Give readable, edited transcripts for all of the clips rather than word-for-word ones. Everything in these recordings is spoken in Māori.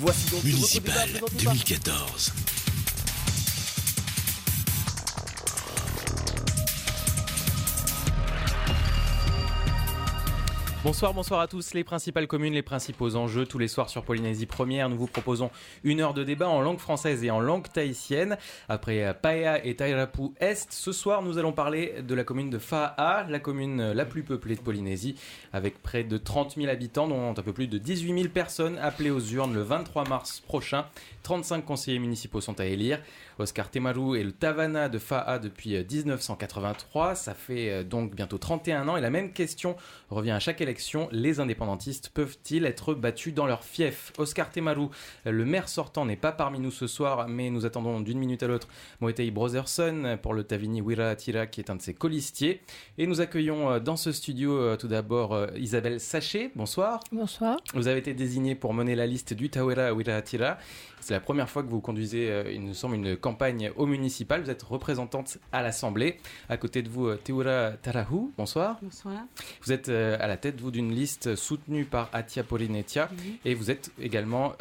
Voici donc Municipal votre débat présenté par 2014. Bonsoir à tous. Les principales communes, les principaux enjeux. Tous les soirs sur Polynésie Première, nous vous proposons une heure de débat en langue française et en langue tahitienne. Après Paea et Tairapu Est, ce soir nous allons parler de la commune de Fa'a, la commune la plus peuplée de Polynésie, avec près de 30 000 habitants, dont un peu plus de 18 000 personnes appelées aux urnes le 23 mars prochain. 35 conseillers municipaux sont à élire. Oscar Temaru est le Tavana de Fa'a depuis 1983. Ça fait donc bientôt 31 ans. Et la même question revient à chaque élection. Les indépendantistes peuvent-ils être battus dans leur fief? Oscar Temaru, le maire sortant, n'est pas parmi nous ce soir, mais nous attendons d'une minute à l'autre Moetei Brotherson pour le Tavini Wiraatira, qui est un de ses colistiers. Et nous accueillons dans ce studio tout d'abord Isabelle Sachet. Bonsoir. Bonsoir. Vous avez été désignée pour mener la liste du Tawera Wiraatira. C'est la première fois que vous conduisez, il me semble, une campagne au municipal. Vous êtes représentante à l'Assemblée. À côté de vous, Teura Tarahu. Bonsoir. Bonsoir. Vous êtes à la tête, vous, d'une liste soutenue par Atia Polynetia. Et vous êtes également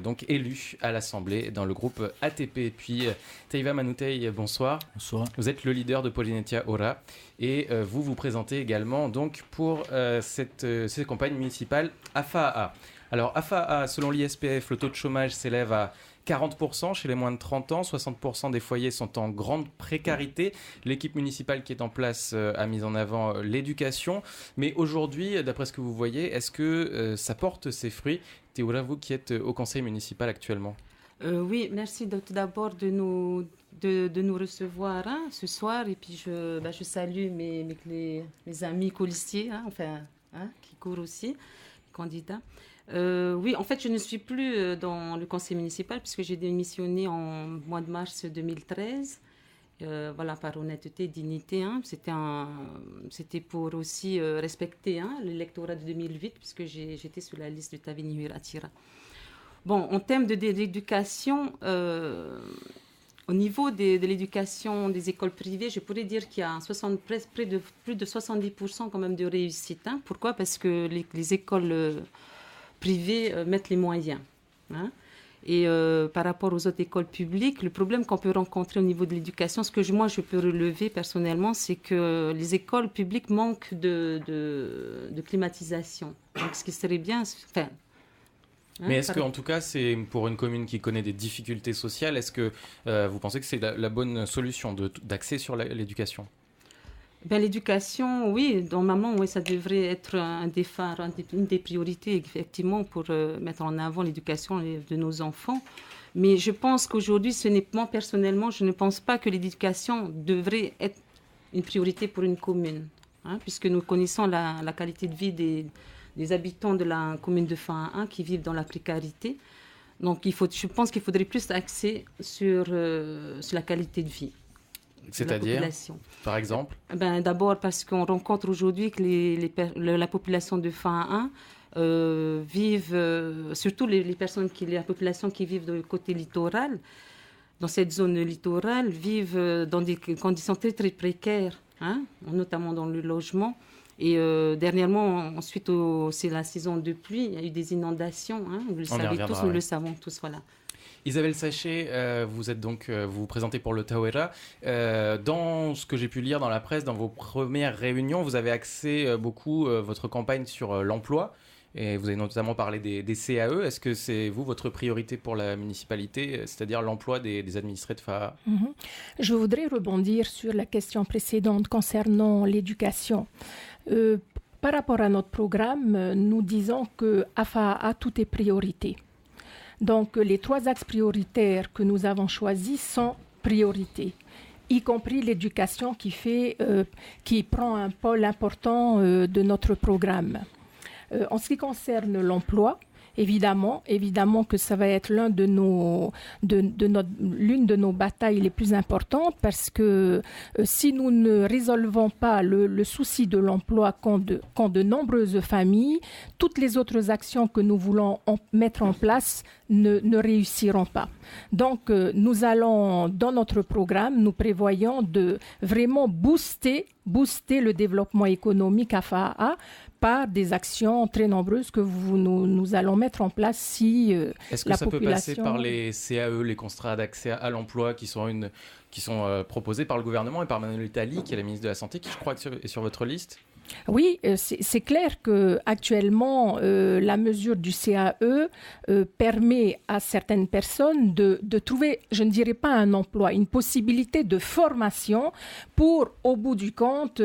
donc élu à l'Assemblée dans le groupe ATP. Puis Teiva Manutei, bonsoir. Bonsoir. Vous êtes le leader de Polynetia Ora. Et vous vous présentez également donc pour cette campagne municipale à Fa'a. Alors, à Fa'a, selon l'ISPF, le taux de chômage s'élève à 40% chez les moins de 30 ans. 60% des foyers sont en grande précarité. L'équipe municipale qui est en place a mis en avant l'éducation. Mais aujourd'hui, d'après ce que vous voyez, est-ce que ça porte ses fruits? Théoura, vous qui êtes au conseil municipal actuellement. Oui, merci tout d'abord de nous recevoir ce soir. Et puis, je salue mes amis colistiers, qui courent aussi, candidats. Oui, en fait, je ne suis plus dans le conseil municipal puisque j'ai démissionné en mois de mars 2013. Par honnêteté et dignité. C'était pour aussi respecter l'électorat de 2008 puisque j'étais sur la liste du Tavini Wiraatira. Bon, en termes de l'éducation, au niveau de l'éducation des écoles privées, je pourrais dire qu'il y a plus de 70% quand même de réussite. Pourquoi? Parce que les écoles privées mettent les moyens. Et par rapport aux autres écoles publiques, le problème qu'on peut rencontrer au niveau de l'éducation, ce que je peux relever personnellement, c'est que les écoles publiques manquent de climatisation. Donc, ce qui serait bien... Mais est-ce qu'en tout cas, c'est pour une commune qui connaît des difficultés sociales, est-ce que vous pensez que c'est la bonne solution d'accès sur l'éducation? L'éducation, oui, normalement, oui, ça devrait être un des phares, une des priorités, effectivement, pour mettre en avant l'éducation de nos enfants. Mais je pense qu'aujourd'hui, moi, personnellement, je ne pense pas que l'éducation devrait être une priorité pour une commune, puisque nous connaissons la qualité de vie des habitants de la commune de Fa'a qui vivent dans la précarité. Donc, je pense qu'il faudrait plus axer sur la qualité de vie. C'est-à-dire, par exemple? D'abord parce qu'on rencontre aujourd'hui que la population de Fa'a vivent, surtout la population qui vivent du côté littoral, dans cette zone littorale, vivent dans des conditions très très précaires, notamment dans le logement. Et dernièrement, ensuite, c'est la saison de pluie, il y a eu des inondations, vous le savez tous, nous le savons tous, voilà. Isabelle Sachet, vous vous présentez pour le Tawera. Dans ce que j'ai pu lire dans la presse, dans vos premières réunions, vous avez axé beaucoup votre campagne sur l'emploi. Et vous avez notamment parlé des CAE. Est-ce que c'est, votre priorité pour la municipalité, c'est-à-dire l'emploi des administrés de Fa'a? Je voudrais rebondir sur la question précédente concernant l'éducation. Par rapport à notre programme, nous disons qu'à Fa'a, tout est priorité. Donc, les 3 axes prioritaires que nous avons choisis sont priorités, y compris l'éducation qui prend un pôle important de notre programme. En ce qui concerne l'emploi, évidemment que ça va être l'une de nos batailles les plus importantes parce que si nous ne résolvons pas le souci de l'emploi qu'ont de nombreuses familles, toutes les autres actions que nous voulons mettre en place ne réussiront pas. Donc, nous allons, dans notre programme, nous prévoyons de vraiment booster booster le développement économique à FAA par des actions très nombreuses que nous allons mettre en place si Est-ce que ça peut passer par les CAE, les contrats d'accès à l'emploi qui sont proposés par le gouvernement et par Manuel Tali, qui est la ministre de la Santé, qui je crois est sur votre liste? Oui, c'est clair qu'actuellement, la mesure du CAE permet à certaines personnes de trouver, je ne dirais pas un emploi, une possibilité de formation pour, au bout du compte,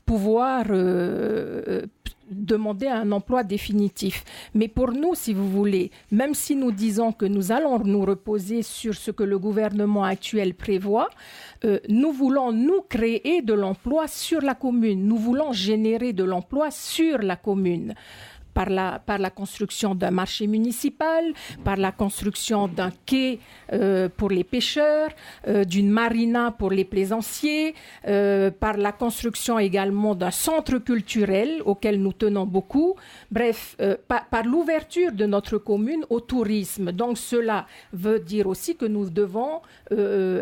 pouvoir demander un emploi définitif. Mais pour nous, si vous voulez, même si nous disons que nous allons nous reposer sur ce que le gouvernement actuel prévoit, nous voulons nous créer de l'emploi sur la commune. Nous voulons générer de l'emploi sur la commune. Par la construction d'un marché municipal, par la construction d'un quai pour les pêcheurs, d'une marina pour les plaisanciers, par la construction également d'un centre culturel auquel nous tenons beaucoup. Bref, par l'ouverture de notre commune au tourisme. Donc cela veut dire aussi que nous devons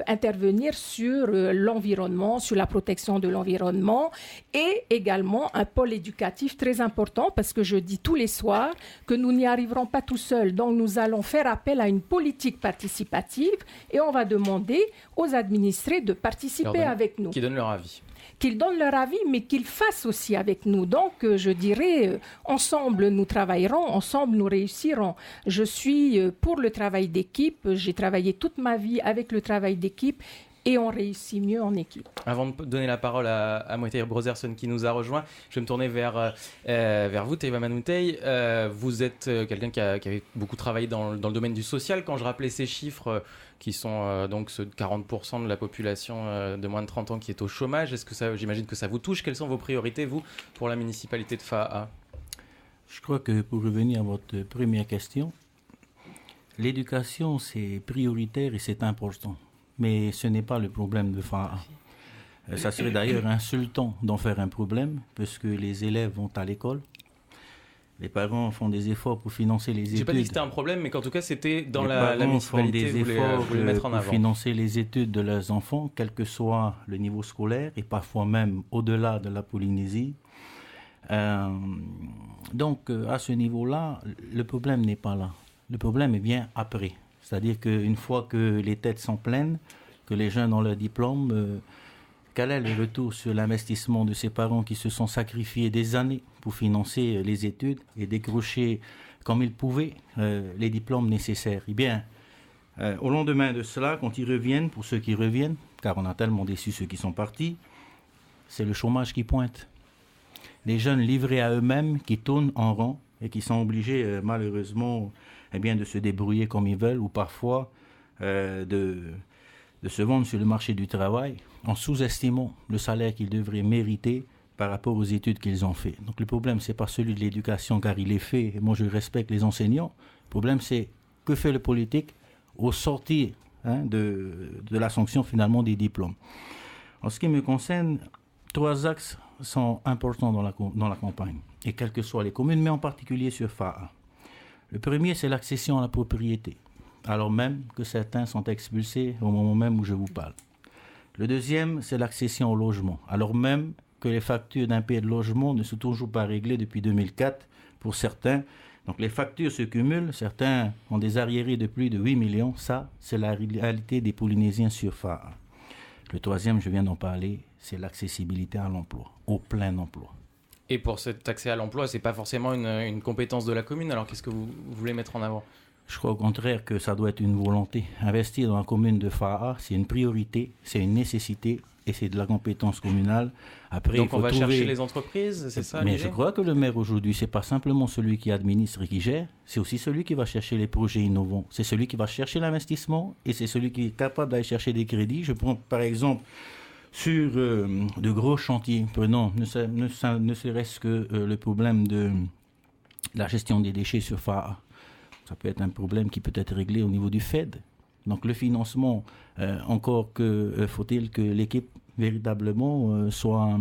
intervenir sur l'environnement, sur la protection de l'environnement et également un pôle éducatif très important parce que je dis tous les soirs que nous n'y arriverons pas tout seuls. Donc nous allons faire appel à une politique participative et on va demander aux administrés de participer avec nous. Qui donnent leur avis. Qu'ils donnent leur avis, mais qu'ils fassent aussi avec nous. Donc, je dirais, ensemble, nous travaillerons, ensemble, nous réussirons. Je suis pour le travail d'équipe. J'ai travaillé toute ma vie avec le travail d'équipe. Et on réussit mieux en équipe. Avant de donner la parole à Moutei Brotherson qui nous a rejoint, je vais me tourner vers vous, Teiva Manoutei. Vous êtes quelqu'un qui avait beaucoup travaillé dans le domaine du social. Quand je rappelais ces chiffres qui sont donc ceux de 40% de la population de moins de 30 ans qui est au chômage, j'imagine que ça vous touche. Quelles sont vos priorités, vous, pour la municipalité de FAA? Je crois que pour revenir à votre première question, l'éducation, c'est prioritaire et c'est important. Mais ce n'est pas le problème de FAA. Ça serait d'ailleurs insultant d'en faire un problème, parce que les élèves vont à l'école, les parents font des efforts pour financer les études. J'ai pas dit que c'était un problème, mais qu'en tout cas, c'était dans la municipalité, vous voulez mettre en avant. Pour financer les études de leurs enfants, quel que soit le niveau scolaire, et parfois même au-delà de la Polynésie. Donc, à ce niveau-là, le problème n'est pas là. Le problème vient après. C'est-à-dire qu'une fois que les têtes sont pleines, que les jeunes ont leur diplôme, quel est le retour sur l'investissement de ces parents qui se sont sacrifiés des années pour financer les études et décrocher comme ils pouvaient les diplômes nécessaires? Eh bien, au lendemain de cela, quand ils reviennent, pour ceux qui reviennent, car on a tellement déçu ceux qui sont partis, c'est le chômage qui pointe. Les jeunes livrés à eux-mêmes qui tournent en rond et qui sont obligés malheureusement de se débrouiller comme ils veulent ou parfois de se vendre sur le marché du travail en sous-estimant le salaire qu'ils devraient mériter par rapport aux études qu'ils ont fait. Donc le problème, ce n'est pas celui de l'éducation car il est fait, et moi je respecte les enseignants. Le problème, c'est que fait le politique au sortir de la sanction finalement des diplômes. En ce qui me concerne, 3 axes sont importants dans la campagne, et quelles que soient les communes, mais en particulier sur FAA. Le premier, c'est l'accession à la propriété, alors même que certains sont expulsés au moment même où je vous parle. Le deuxième, c'est l'accession au logement, alors même que les factures d'impayés de logement ne sont toujours pas réglées depuis 2004 pour certains. Donc les factures se cumulent, certains ont des arriérés de plus de 8 millions. Ça, c'est la réalité des Polynésiens sur FAA. Le troisième, je viens d'en parler, c'est l'accessibilité à l'emploi, au plein emploi. Et pour cet accès à l'emploi, ce n'est pas forcément une compétence de la commune. Alors qu'est-ce que vous voulez mettre en avant? Je crois au contraire que ça doit être une volonté. Investir dans la commune de FAA, c'est une priorité, c'est une nécessité et c'est de la compétence communale. Après, donc on va chercher les entreprises, c'est ça? Mais je crois que le maire aujourd'hui, ce n'est pas simplement celui qui administre et qui gère, c'est aussi celui qui va chercher les projets innovants. C'est celui qui va chercher l'investissement et c'est celui qui est capable d'aller chercher des crédits. Je prends par exemple sur de gros chantiers, prenons ne serait-ce que le problème de la gestion des déchets sur FAA. Ça peut être un problème qui peut être réglé au niveau du FED. Donc le financement, encore que faut-il que l'équipe véritablement soit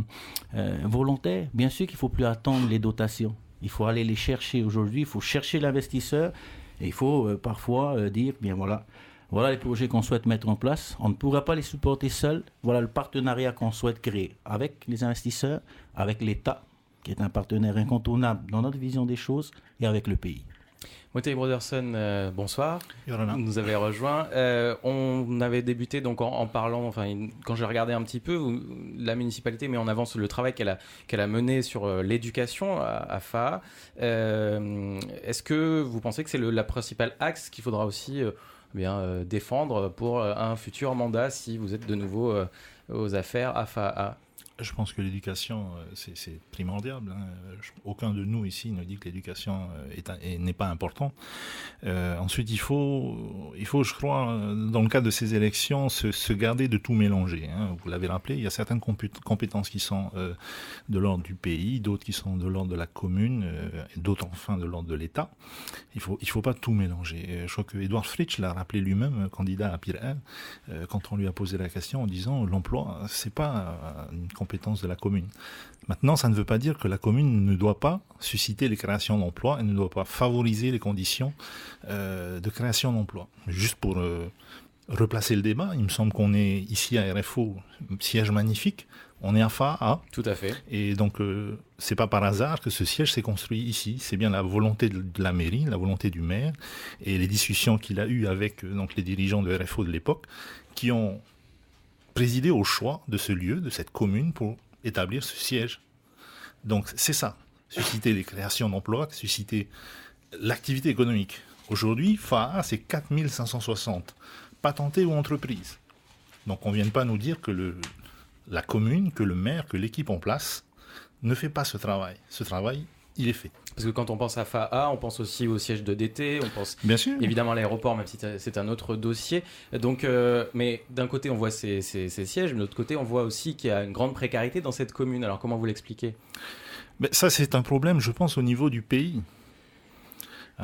volontaire. Bien sûr qu'il ne faut plus attendre les dotations. Il faut aller les chercher aujourd'hui, il faut chercher l'investisseur et il faut parfois dire, bien voilà, Voilà les projets qu'on souhaite mettre en place. On ne pourra pas les supporter seuls. Voilà le partenariat qu'on souhaite créer avec les investisseurs, avec l'État, qui est un partenaire incontournable dans notre vision des choses, et avec le pays. Motei Broderson, bonsoir. Yorana. Vous nous avez rejoint. On avait débuté donc en parlant, quand j'ai regardé un petit peu, la municipalité met en avant le travail qu'elle a mené sur l'éducation à FAA. Est-ce que vous pensez que c'est la principale axe qu'il faudra aussi défendre pour un futur mandat si vous êtes de nouveau aux affaires à FAA? Je pense que l'éducation, c'est primordial. Aucun de nous ici ne dit que l'éducation n'est pas important. Ensuite, il faut, je crois, dans le cadre de ces élections, se garder de tout mélanger. Vous l'avez rappelé, il y a certaines compétences qui sont de l'ordre du pays, d'autres qui sont de l'ordre de la commune, d'autres enfin de l'ordre de l'État. Il faut pas tout mélanger. Je crois que Edouard Fritsch l'a rappelé lui-même, candidat à Pirel, quand on lui a posé la question en disant l'emploi, c'est pas une compétence de la commune. Maintenant, ça ne veut pas dire que la commune ne doit pas susciter les créations d'emplois et ne doit pas favoriser les conditions de création d'emplois. Juste pour replacer le débat, il me semble qu'on est ici à RFO, siège magnifique, on est à FAA. Tout à fait. Et donc, c'est pas par hasard que ce siège s'est construit ici. C'est bien la volonté de la mairie, la volonté du maire et les discussions qu'il a eues avec donc, les dirigeants de RFO de l'époque qui ont présider au choix de ce lieu, de cette commune, pour établir ce siège. Donc c'est ça, susciter les créations d'emplois, susciter l'activité économique. Aujourd'hui, FAA, c'est 4560 patentés ou entreprises. Donc on ne vient pas nous dire que la commune, que le maire, que l'équipe en place ne fait pas ce travail. Ce travail, il est fait. Parce que quand on pense à FAA, on pense aussi au siège de DT, on pense bien sûr, évidemment à l'aéroport, même si c'est un autre dossier. Donc, mais d'un côté, on voit ces sièges, mais de l'autre côté, on voit aussi qu'il y a une grande précarité dans cette commune. Alors, comment vous l'expliquez ? Ça, c'est un problème, je pense, au niveau du pays.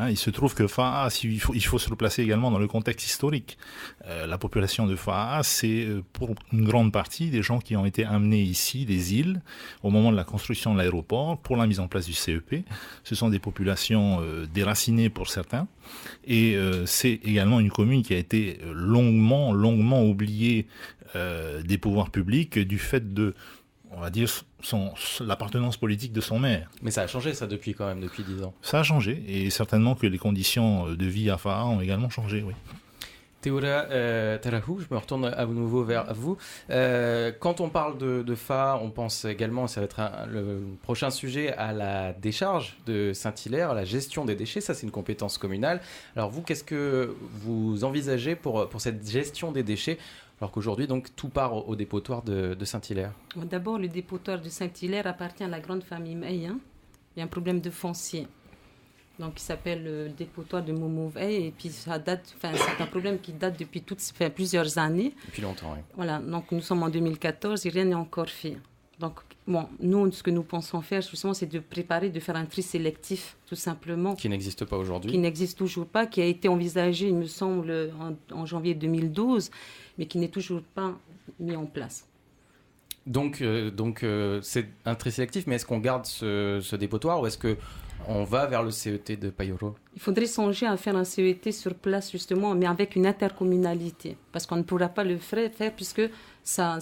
Il se trouve que FAA, il faut se replacer également dans le contexte historique. La population de FAA, c'est pour une grande partie des gens qui ont été amenés ici, des îles, au moment de la construction de l'aéroport, pour la mise en place du CEP. Ce sont des populations déracinées pour certains. Et c'est également une commune qui a été longuement oubliée des pouvoirs publics du fait de, on va dire, l'appartenance politique de son maire. Mais ça a changé ça depuis 10 ans. Ça a changé et certainement que les conditions de vie à FAA ont également changé, oui. Théora Tarahou, je me retourne à nouveau vers vous. Quand on parle de FAA, on pense également, ça va être le prochain sujet, à la décharge de Saint-Hilaire, à la gestion des déchets. Ça, c'est une compétence communale. Alors vous, qu'est-ce que vous envisagez pour cette gestion des déchets ? Alors qu'aujourd'hui, donc, tout part au dépotoir de Saint-Hilaire. D'abord, le dépotoir de Saint-Hilaire appartient à la grande famille May. Il y a un problème de foncier. Donc, il s'appelle le dépotoir de Moumouveil. Et puis, c'est un problème qui date depuis plusieurs années. Depuis longtemps, oui. Voilà, donc nous sommes en 2014 et rien n'est encore fait. Donc, nous, ce que nous pensons faire, justement, c'est de faire un tri sélectif, tout simplement. Qui n'existe pas aujourd'hui. Qui n'existe toujours pas, qui a été envisagé, il me semble, en janvier 2012, mais qui n'est toujours pas mis en place. Donc c'est un tri sélectif, mais est-ce qu'on garde ce dépotoir ou est-ce qu'on va vers le CET de Payoro ? Il faudrait songer à faire un CET sur place, justement, mais avec une intercommunalité, parce qu'on ne pourra pas le faire puisque ça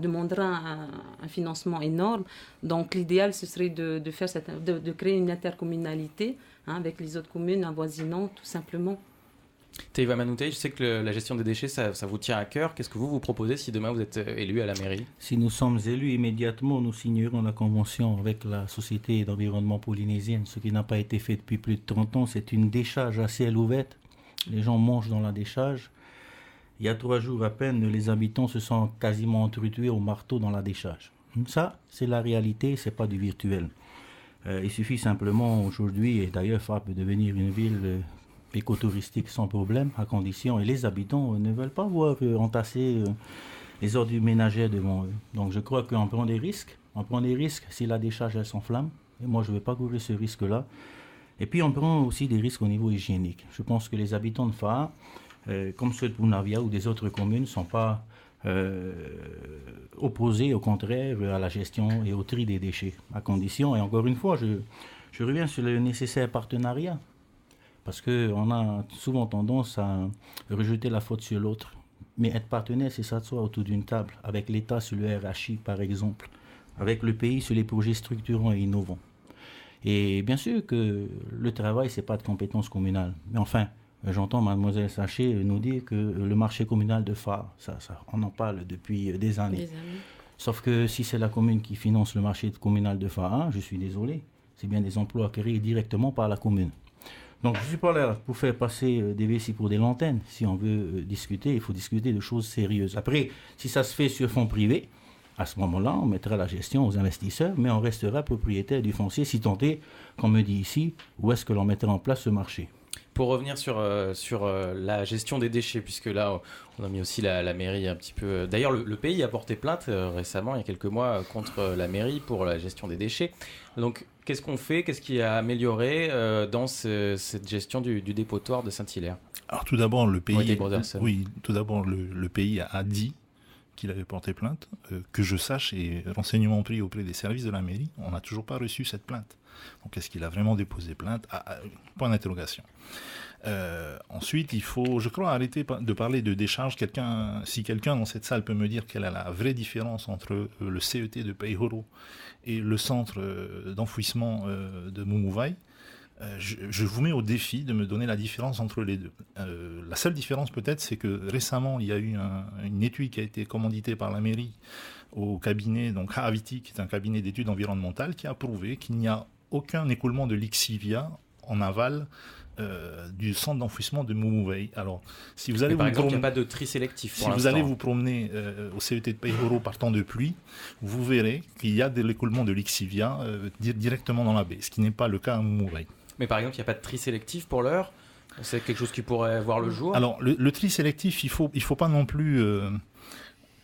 demandera un financement énorme. Donc l'idéal, ce serait de créer une intercommunalité avec les autres communes avoisinantes, tout simplement. Teiva Manoutei, je sais que la gestion des déchets, ça vous tient à cœur. Qu'est-ce que vous proposez si demain vous êtes élu à la mairie ? Si nous sommes élus immédiatement, nous signerons la convention avec la Société d'environnement polynésienne. Ce qui n'a pas été fait depuis plus de 30 ans, c'est une décharge à ciel ouvert. Les gens mangent dans la décharge. Il y a 3 jours à peine, les habitants se sont quasiment entretués au marteau dans la décharge. Ça, c'est la réalité, c'est pas du virtuel. Il suffit simplement aujourd'hui, et d'ailleurs, FAA peut devenir une ville écotouristique sans problème, à condition, et les habitants ne veulent pas voir entasser les ordures ménagères devant eux. Donc je crois qu'on prend des risques. On prend des risques si la décharge elle s'enflamme, et moi je ne vais pas courir ce risque-là. Et puis on prend aussi des risques au niveau hygiénique. Je pense que les habitants de FAA, comme ceux de Punavia ou des autres communes, ne sont pas opposés au contraire à la gestion et au tri des déchets, à condition, et encore une fois, je reviens sur le nécessaire partenariat. Parce qu'on a souvent tendance à rejeter la faute sur l'autre. Mais être partenaire, c'est s'asseoir autour d'une table, avec l'État sur le RHI par exemple, avec le pays sur les projets structurants et innovants. Et bien sûr que le travail, ce n'est pas de compétence communale. Mais enfin, j'entends Mademoiselle Sachet nous dire que le marché communal de phare, on en parle depuis des années. Sauf que si c'est la commune qui finance le marché communal de phare, je suis désolé, c'est bien des emplois créés directement par la commune. Donc je ne suis pas là pour faire passer des vessies pour des lanternes. Si on veut discuter, il faut discuter de choses sérieuses. Après, si ça se fait sur fonds privés, à ce moment-là, on mettra la gestion aux investisseurs, mais on restera propriétaire du foncier, si tant est qu'on me dit ici où est-ce que l'on mettra en place ce marché. Pour revenir sur la gestion des déchets, puisque là, on a mis aussi la mairie un petit peu... D'ailleurs, le pays a porté plainte récemment, il y a quelques mois, contre la mairie pour la gestion des déchets. Donc, qu'est-ce qu'on fait? Qu'est-ce qui a amélioré dans cette gestion du dépotoir de Saint-Hilaire? Alors, tout d'abord, le pays a dit qu'il avait porté plainte. Que je sache, et renseignements pris auprès des services de la mairie, on n'a toujours pas reçu cette plainte. Donc, est-ce qu'il a vraiment déposé plainte? Point d'interrogation. Ensuite, il faut, je crois, arrêter de parler de décharge. Si quelqu'un dans cette salle peut me dire quelle est la vraie différence entre le CET de Payhoro et le centre d'enfouissement de Mumuvai, je vous mets au défi de me donner la différence entre les deux. La seule différence peut-être, c'est que récemment, il y a eu une étude qui a été commanditée par la mairie au cabinet, donc Haviti, qui est un cabinet d'études environnementales, qui a prouvé qu'il n'y a aucun écoulement de lixivia en aval du centre d'enfouissement de Mumuvai. Alors, si vous allez par exemple, il n'y a pas de tri sélectif pour si vous allez vous promener au CET de Payhoro par temps de pluie, vous verrez qu'il y a de l'écoulement de lixivia directement dans la baie, ce qui n'est pas le cas à Mumuvai. Mais par exemple, il n'y a pas de tri sélectif pour l'heure? C'est quelque chose qui pourrait voir le jour? Alors, le tri sélectif, il faut pas non plus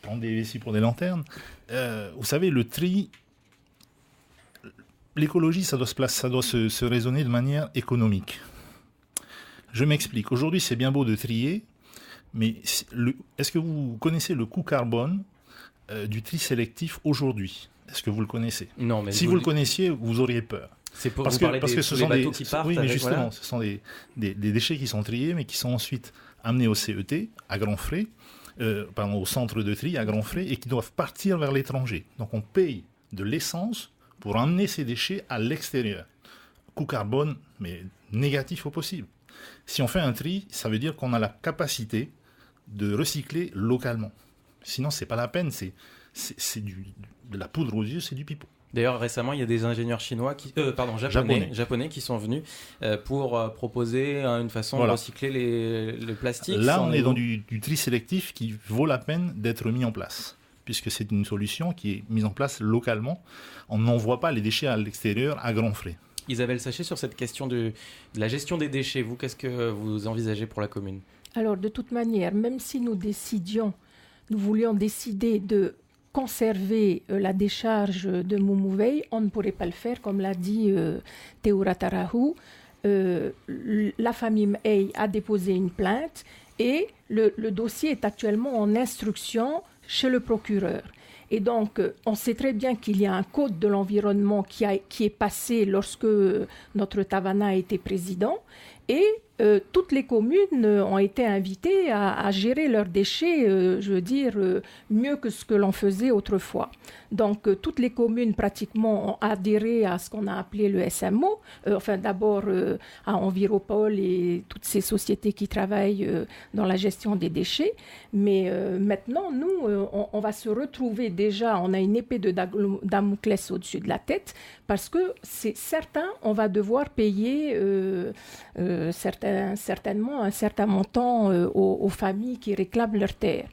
prendre des vessies pour des lanternes. Vous savez, le tri... L'écologie, ça doit se raisonner de manière économique. Je m'explique. Aujourd'hui, c'est bien beau de trier, mais est-ce que vous connaissez le coût carbone du tri sélectif aujourd'hui? Est-ce que vous le connaissez? Non, mais si vous le connaissiez, vous auriez peur. C'est pour parce que ce sont des bateaux qui partent. Oui, mais justement, voilà. Ce sont des déchets qui sont triés, mais qui sont ensuite amenés au CET à grands frais, au centre de tri à grands frais, et qui doivent partir vers l'étranger. Donc on paye de l'essence pour emmener ces déchets à l'extérieur. Coût carbone, mais négatif au possible. Si on fait un tri, ça veut dire qu'on a la capacité de recycler localement. Sinon, c'est pas la peine, c'est de la poudre aux yeux, c'est du pipeau. D'ailleurs, récemment, il y a des ingénieurs japonais qui sont venus pour proposer une façon de recycler le plastique. Là, on est dans du tri sélectif qui vaut la peine d'être mis en place, puisque c'est une solution qui est mise en place localement. On n'envoie pas les déchets à l'extérieur à grands frais. Isabelle Sachet, sur cette question de la gestion des déchets, vous, qu'est-ce que vous envisagez pour la commune? Alors, de toute manière, même si nous voulions décider de conserver la décharge de Mumuvai, on ne pourrait pas le faire, comme l'a dit Teura Tarahu. La famille Mei a déposé une plainte et le dossier est actuellement en instruction chez le procureur. Et donc, on sait très bien qu'il y a un code de l'environnement qui est passé lorsque notre Tavana était président. Et toutes les communes ont été invitées à gérer leurs déchets, mieux que ce que l'on faisait autrefois. Donc, toutes les communes pratiquement ont adhéré à ce qu'on a appelé le SMO. D'abord à Enviropol et toutes ces sociétés qui travaillent dans la gestion des déchets. Mais maintenant, nous, on va se retrouver déjà, on a une épée de Damoclès au-dessus de la tête, parce que c'est certain, on va devoir payer certainement un certain montant aux familles qui réclament leurs terres.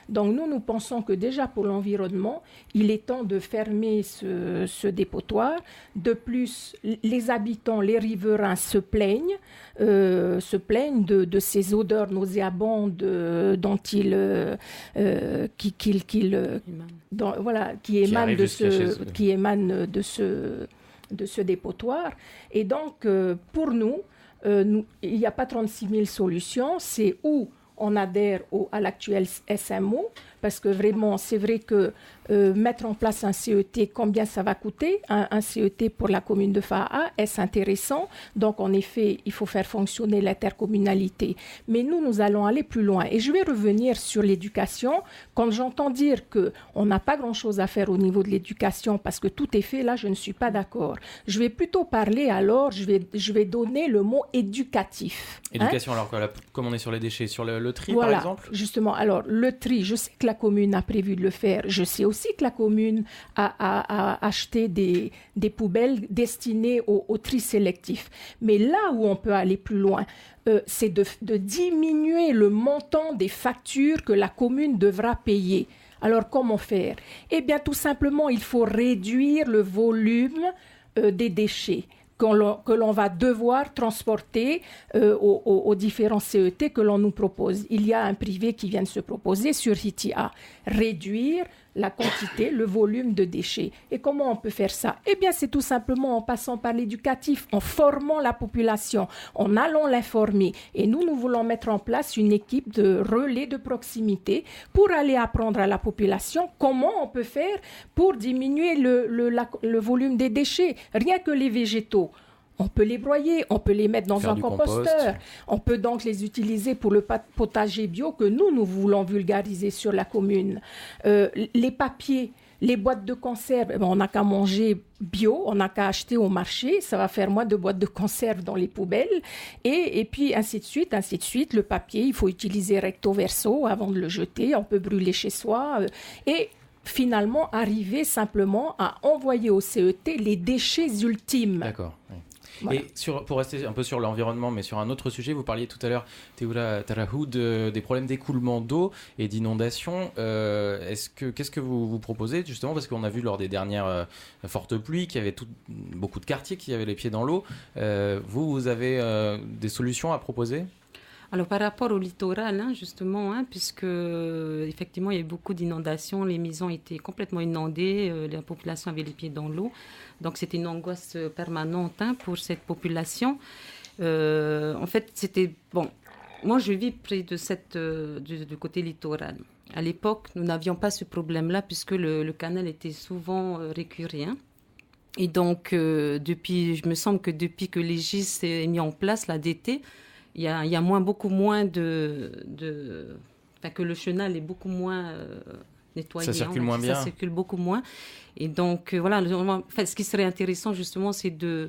Donc nous pensons que déjà pour l'environnement, il est temps de fermer ce dépotoir. De plus, les habitants, les riverains se plaignent de ces odeurs nauséabondes qui émanent de ce dépotoir. Et donc, pour nous, il n'y a pas 36 000 solutions. C'est où on adhère à l'actuel SMO, parce que vraiment, c'est vrai que mettre en place un CET, combien ça va coûter? Un CET pour la commune de Fa'a, est-ce intéressant? Donc, en effet, il faut faire fonctionner l'intercommunalité. Mais nous allons aller plus loin. Et je vais revenir sur l'éducation. Quand j'entends dire qu'on n'a pas grand-chose à faire au niveau de l'éducation parce que tout est fait, là, je ne suis pas d'accord. Je vais plutôt parler alors, je vais donner le mot éducatif. Éducation, alors comme on est sur les déchets, sur le tri, voilà, par exemple? Justement, alors le tri, je sais que la commune a prévu de le faire. Je sais aussi que la commune a acheté des poubelles destinées au tri sélectif. Mais là où on peut aller plus loin, c'est de diminuer le montant des factures que la commune devra payer. Alors, comment faire? Eh bien, tout simplement, il faut réduire le volume des déchets que l'on va devoir transporter aux différents CET que l'on nous propose. Il y a un privé qui vient de se proposer sur Hitia, réduire la quantité, le volume de déchets. Et comment on peut faire ça? Eh bien, c'est tout simplement en passant par l'éducatif, en formant la population, en allant l'informer. Et nous voulons mettre en place une équipe de relais de proximité pour aller apprendre à la population comment on peut faire pour diminuer le volume des déchets. Rien que les végétaux. On peut les broyer, on peut les mettre dans un composteur. On peut donc les utiliser pour le potager bio que nous voulons vulgariser sur la commune. Les papiers, les boîtes de conserve, on n'a qu'à manger bio, on n'a qu'à acheter au marché. Ça va faire moins de boîtes de conserve dans les poubelles. Et puis ainsi de suite. Le papier, il faut utiliser recto verso avant de le jeter. On peut brûler chez soi. Et finalement, arriver simplement à envoyer au CET les déchets ultimes. D'accord, oui. Voilà. Et pour rester un peu sur l'environnement, mais sur un autre sujet, vous parliez tout à l'heure, Théoula Tarahou, des problèmes d'écoulement d'eau et d'inondation. Qu'est-ce que vous proposez, justement, parce qu'on a vu lors des dernières fortes pluies qu'il y avait beaucoup de quartiers qui avaient les pieds dans l'eau. Vous avez des solutions à proposer ? Alors par rapport au littoral, justement, puisque effectivement il y a eu beaucoup d'inondations, les maisons étaient complètement inondées, la population avait les pieds dans l'eau, donc c'était une angoisse permanente pour cette population. En fait, c'était bon. Moi, je vis près de du côté littoral. À l'époque, nous n'avions pas ce problème-là puisque le canal était souvent récurrent. Et donc, je me semble que depuis que l'EGIS est mis en place, la DT, il y a beaucoup moins que le chenal est beaucoup moins nettoyé. Ça circule moins bien. Ça circule beaucoup moins. Et donc, voilà, ce qui serait intéressant, justement, c'est de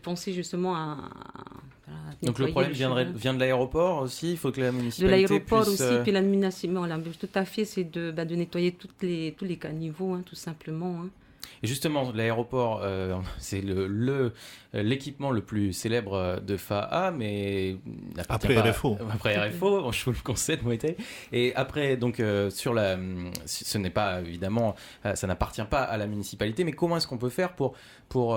penser justement à donc le problème vient de l'aéroport aussi, il faut que la municipalité de l'aéroport puisse... aussi, puis l'administration, tout à fait, c'est de nettoyer tous les caniveaux, tout simplement. Et justement, l'aéroport, c'est l'équipement le plus célèbre de FAA, mais après RFO. Après RFO, je vous le concède, Moïté. Et après, donc, ce n'est pas évidemment, ça n'appartient pas à la municipalité, mais comment est-ce qu'on peut faire pour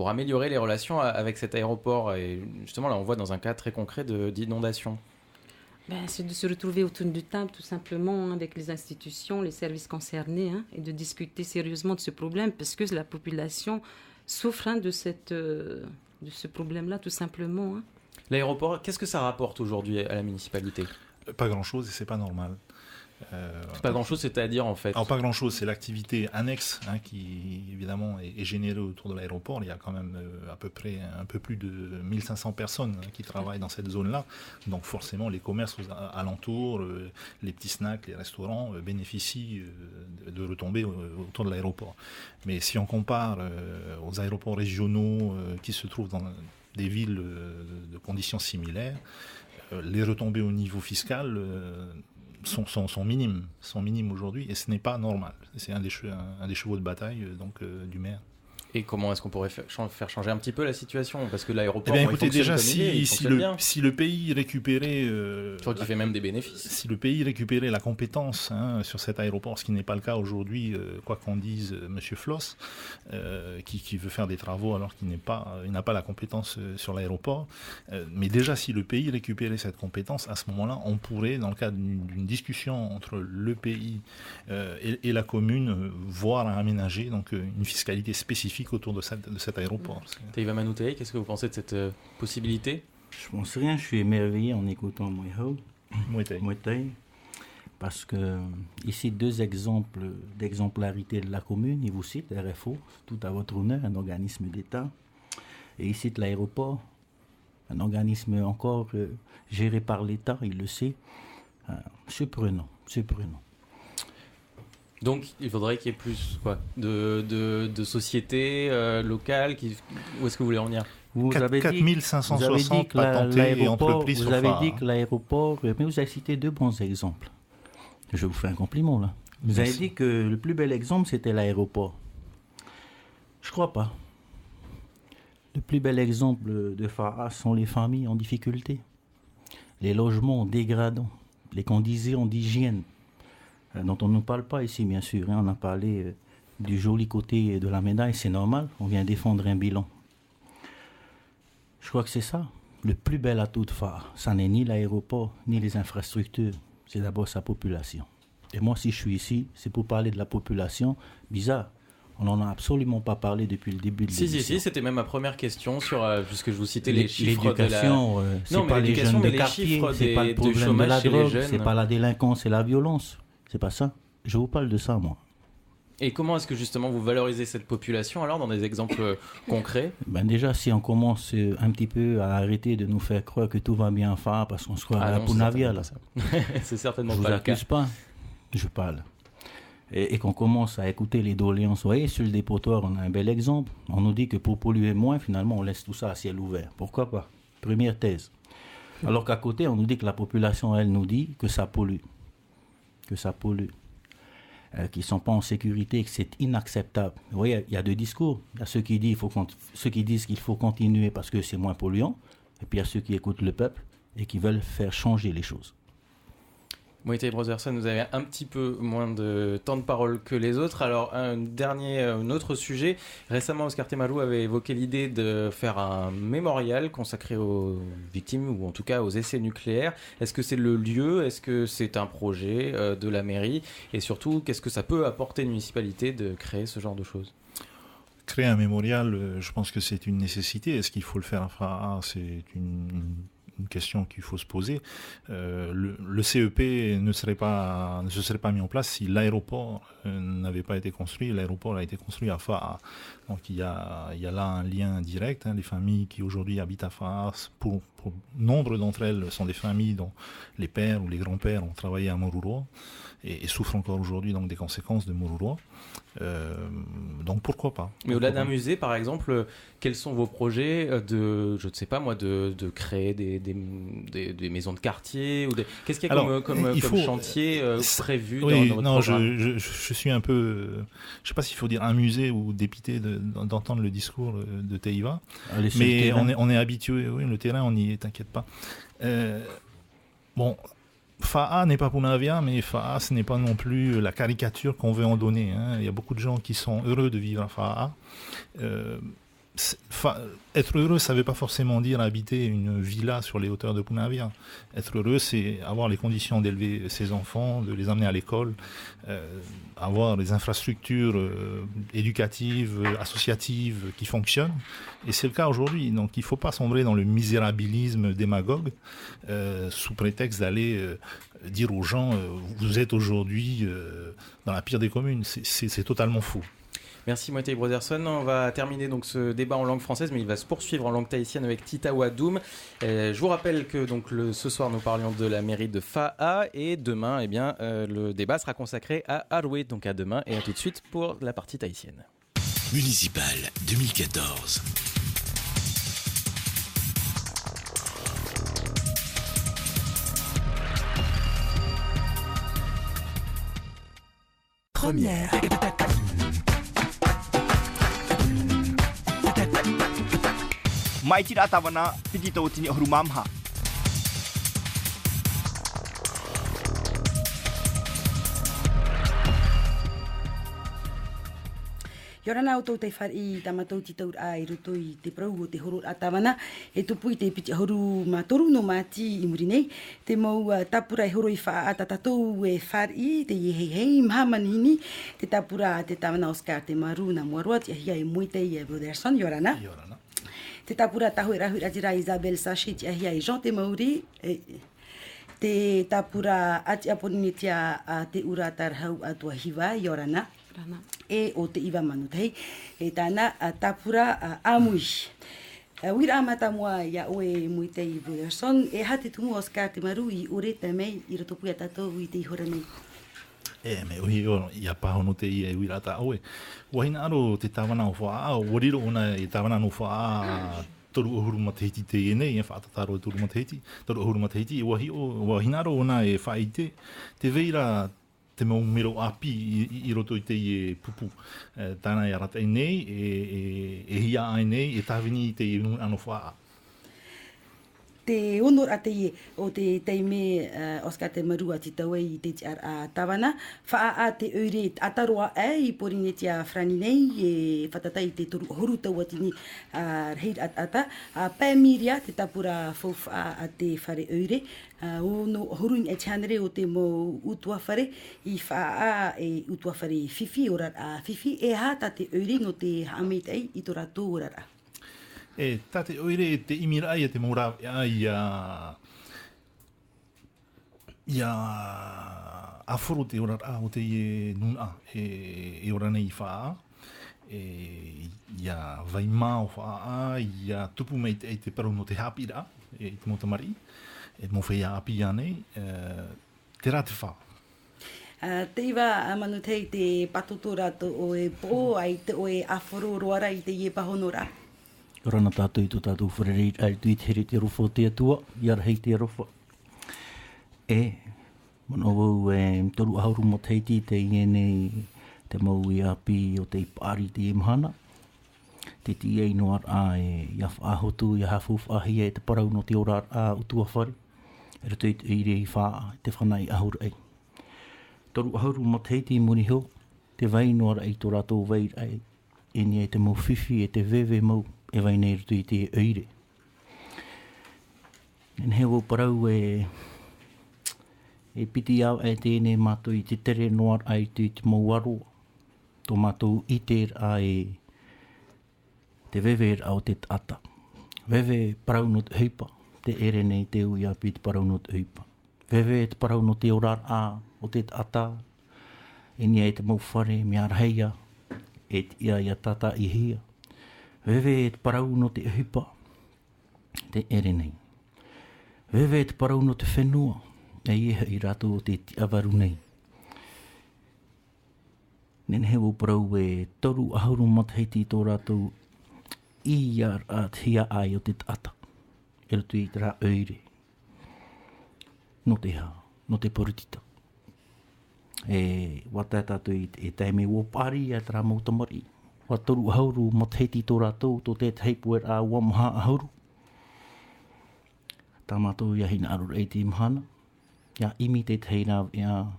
améliorer les relations avec cet aéroport? Et justement, là, on voit dans un cas très concret d'inondation. C'est de se retrouver autour d'une table, tout simplement, avec les institutions, les services concernés, et de discuter sérieusement de ce problème, parce que la population souffre de ce problème-là, tout simplement. L'aéroport, qu'est-ce que ça rapporte aujourd'hui à la municipalité ? Pas grand-chose, et c'est pas normal. C'est pas grand-chose, c'est-à-dire en fait. Alors pas grand-chose, c'est l'activité annexe qui évidemment est générée autour de l'aéroport. Il y a quand même à peu près un peu plus de 1500 personnes qui travaillent dans cette zone-là. Donc forcément les commerces alentours, les petits snacks, les restaurants bénéficient de retombées autour de l'aéroport. Mais si on compare aux aéroports régionaux qui se trouvent dans des villes de conditions similaires, les retombées au niveau fiscal sont minimes aujourd'hui, et ce n'est pas normal. C'est un des chevaux de bataille du maire. Et comment est-ce qu'on pourrait faire changer un petit peu la situation? Parce que l'aéroport, écoutez, déjà, si le pays récupérait... je crois qu'il fait même des bénéfices. Si le pays récupérait la compétence sur cet aéroport, ce qui n'est pas le cas aujourd'hui, quoi qu'on dise M. Floss, qui veut faire des travaux alors qu'il n'a pas la compétence sur l'aéroport. Mais déjà, si le pays récupérait cette compétence, à ce moment-là, on pourrait, dans le cadre d'une discussion entre le pays et la commune, voir à aménager donc, une fiscalité spécifique autour de cet aéroport. Taïva Manouté, qu'est-ce que vous pensez de cette possibilité? Je pense rien, je suis émerveillé en écoutant Moïho. Muay Thai. Parce que ici, 2 exemples d'exemplarité de la commune. Il vous cite RFO, tout à votre honneur, un organisme d'État. Et il cite l'aéroport, un organisme encore géré par l'État, il le sait. Surprenant. Donc, il faudrait qu'il y ait plus de sociétés locales. Où est-ce que vous voulez en venir? Vous avez 4560 patentés et entreprises. Vous avez dit que l'aéroport, mais vous avez cité 2 bons exemples. Je vous fais un compliment là. Vous avez dit que le plus bel exemple c'était l'aéroport. Je crois pas. Le plus bel exemple de FAA sont les familles en difficulté, les logements dégradants, les conditions d'hygiène dont on ne parle pas ici bien sûr. On a parlé du joli côté de la médaille, c'est normal, on vient défendre un bilan. Je crois que c'est ça, le plus bel atout de FAA. Ça n'est ni l'aéroport, ni les infrastructures, c'est d'abord sa population. Et moi, si je suis ici, c'est pour parler de la population. Bizarre, on n'en a absolument pas parlé depuis le début de l'émission. Si, c'était même ma première question, puisque je vous citais les chiffres l'éducation, de la... c'est pas les jeunes de quartier, c'est pas le problème de la drogue, c'est pas la délinquance et la violence. C'est pas ça. Je vous parle de ça, moi. Et comment est-ce que justement vous valorisez cette population alors dans des exemples concrets? Déjà, si on commence un petit peu à arrêter de nous faire croire que tout va bien faire parce qu'on se croit à la Pounavia, là. C'est certainement pas le cas. Je vous accuse pas, je parle. Et qu'on commence à écouter les doléances. Vous voyez, sur le dépotoir, on a un bel exemple. On nous dit que pour polluer moins, finalement, on laisse tout ça à ciel ouvert. Pourquoi pas? Première thèse. Alors qu'à côté, on nous dit que la population, elle nous dit que ça pollue. Qu'ils ne sont pas en sécurité et que c'est inacceptable. Vous voyez, il y a 2 discours. Il y a ceux qui disent qu'il faut continuer parce que c'est moins polluant, et puis il y a ceux qui écoutent le peuple et qui veulent faire changer les choses. Muay Thai Brotherson, vous avez un petit peu moins de temps de parole que les autres. Alors, un autre sujet. Récemment, Oscar Temaru avait évoqué l'idée de faire un mémorial consacré aux victimes, ou en tout cas aux essais nucléaires. Est-ce que c'est le lieu? Est-ce que c'est un projet de la mairie? Et surtout, qu'est-ce que ça peut apporter une municipalité de créer ce genre de choses? Créer un mémorial, je pense que c'est une nécessité. Est-ce qu'il faut le faire? Enfin, c'est une question qu'il faut se poser. Le CEP ne se serait pas mis en place si l'aéroport n'avait pas été construit. L'aéroport a été construit à Fa'a. Donc il y a là un lien direct. Les familles qui aujourd'hui habitent à Fa'a, pour nombre d'entre elles sont des familles dont les pères ou les grands-pères ont travaillé à Mururoa et souffrent encore aujourd'hui donc des conséquences de Mururoa. Donc pourquoi pas? Mais au-delà d'un musée, par exemple, quels sont vos projets de créer des maisons de quartier qu'est-ce qu'il y a comme chantier prévu dans votre programme? Je suis un peu... je ne sais pas s'il faut dire un musée ou dépité d'entendre le discours de Teiva, mais on est habitué, oui, le terrain, on y est, t'inquiète pas. Fa'a n'est pas Pounavia, mais Fa'a, ce n'est pas non plus la caricature qu'on veut en donner. Il y a beaucoup de gens qui sont heureux de vivre à Fa'a. Être heureux, ça ne veut pas forcément dire habiter une villa sur les hauteurs de Pounavia. Être heureux, c'est avoir les conditions d'élever ses enfants, de les amener à l'école, avoir les infrastructures éducatives, associatives qui fonctionnent. Et c'est le cas aujourd'hui. Donc il ne faut pas sombrer dans le misérabilisme démagogue sous prétexte d'aller dire aux gens vous êtes aujourd'hui dans la pire des communes. C'est totalement faux. Merci Muay Thai Brotherson. On va terminer donc ce débat en langue française, mais il va se poursuivre en langue tahitienne avec Tita Wadoum. Je vous rappelle que ce soir nous parlions de la mairie de Fa'a et demain, le débat sera consacré à Aroué. Donc à demain et à tout de suite pour la partie tahitienne. Municipal 2014. Première. Maitira Tavana, Pitito Tini Hurumamha. Yorana auto te whari tamatou ti taur ai roto I te prau o te horo atawana e tupu I te piti horu matoru no mati I muri nei te mau tapura I horo I wha atatatou e whari te hei mahamanini te tapura te tawana Oscar Temaru na muarua te ahia I Muay Thai Brotherson Yorana. Te tapura tahu e rahu ratira Isabel Sashi te ahia I Jean Temauri Te tapura ati aponitia te ura tarhau atua hiwa i orana. E o te iwa manutei. E tāna tapura amui. Wira amata mua ia oe muitei Wilson. E hati tumu Oscar te maru i ure te mei i roto pui atatou i te ihora nei. Me ohi o ia pahono te i e wira ta oe. Wahina aro te tawana o whaa, o riro ona e tawana no whaa toru ohuru matehiti te e nei, e whaatataro e toru ohuru matehiti, e wahina aro ona e whaite, te veira te maumero api i roto i te i e pupu. Tāna e arata i nei, e hia ai nei, e tāwini i te i ano whaa. Te honor a te ie o te teime Oscar te marua ti tau i te a tawana. Wha a te eure ataroa i porinetia frani nei e whatatai te toru horu tau atini reir ata. Pēmiria te tapura fauwha a te whare eure. Ono horuing e chanere o te mo utua whare i wha a e utua whare whiwhi ora a whiwhi e hata te eure no te hameitei i tora tō ora. E tate oire te imirai e te mora ia aforo te ora a o te i nuna e ora nei whaa ia vai mao whaa ia tupu mei te paru no te hapira e te motamari e mo whea api anei te rā te whaa. Te iwa manutei te patotora to o e po ai te o e aforo roara i te ie pahonora. Rana tātou i tō tātou wharerei ai tui te here te rofo te atua, i ara hei te rofo. Mana wau toru ahauru mo teiti te ienei te mau i api o te ipari te imhana. Te ti ei no ar i a whaahotu, i a hawhuf ahi e te parau no te ora a utua whare. E rato i rei whaa te whanai ahuru ei. Toru ahauru mo teiti muni ho, te vai no ara ei tō rātou vai ai. Eni e te mau whiwhi e te vewe mau. E vai nei rutu i te eire. En heo parau e piti au e tēnei mātou i te tere noar ai te mau aroa. Tō mātou i te ai te vewe au te ata. Vewe parau no te heipa. Te ere nei te ui api te parau no te heipa. Vewe te parau no te orar a o te ata. Eni e te mau whare me arheia. E ia ia tata i hia. Vewe e te parau no te hipa, te ere nei. Vewe e te parau no te whenua, e iha i rato o te tiawaru nei. Nen hewa parau e toru ahauru matahiti tō rato i ar a tia ai o te tata. E rato i te rā eire. No te hā, no te poritita. E wata tātou e teime wopari a te rā mautamari. Wa toru ahauru matahiti tō rātou tō te heipu e a wamaha ahauru. Tā mātou ia hina aru rei te imhana. Ia imi te teina ia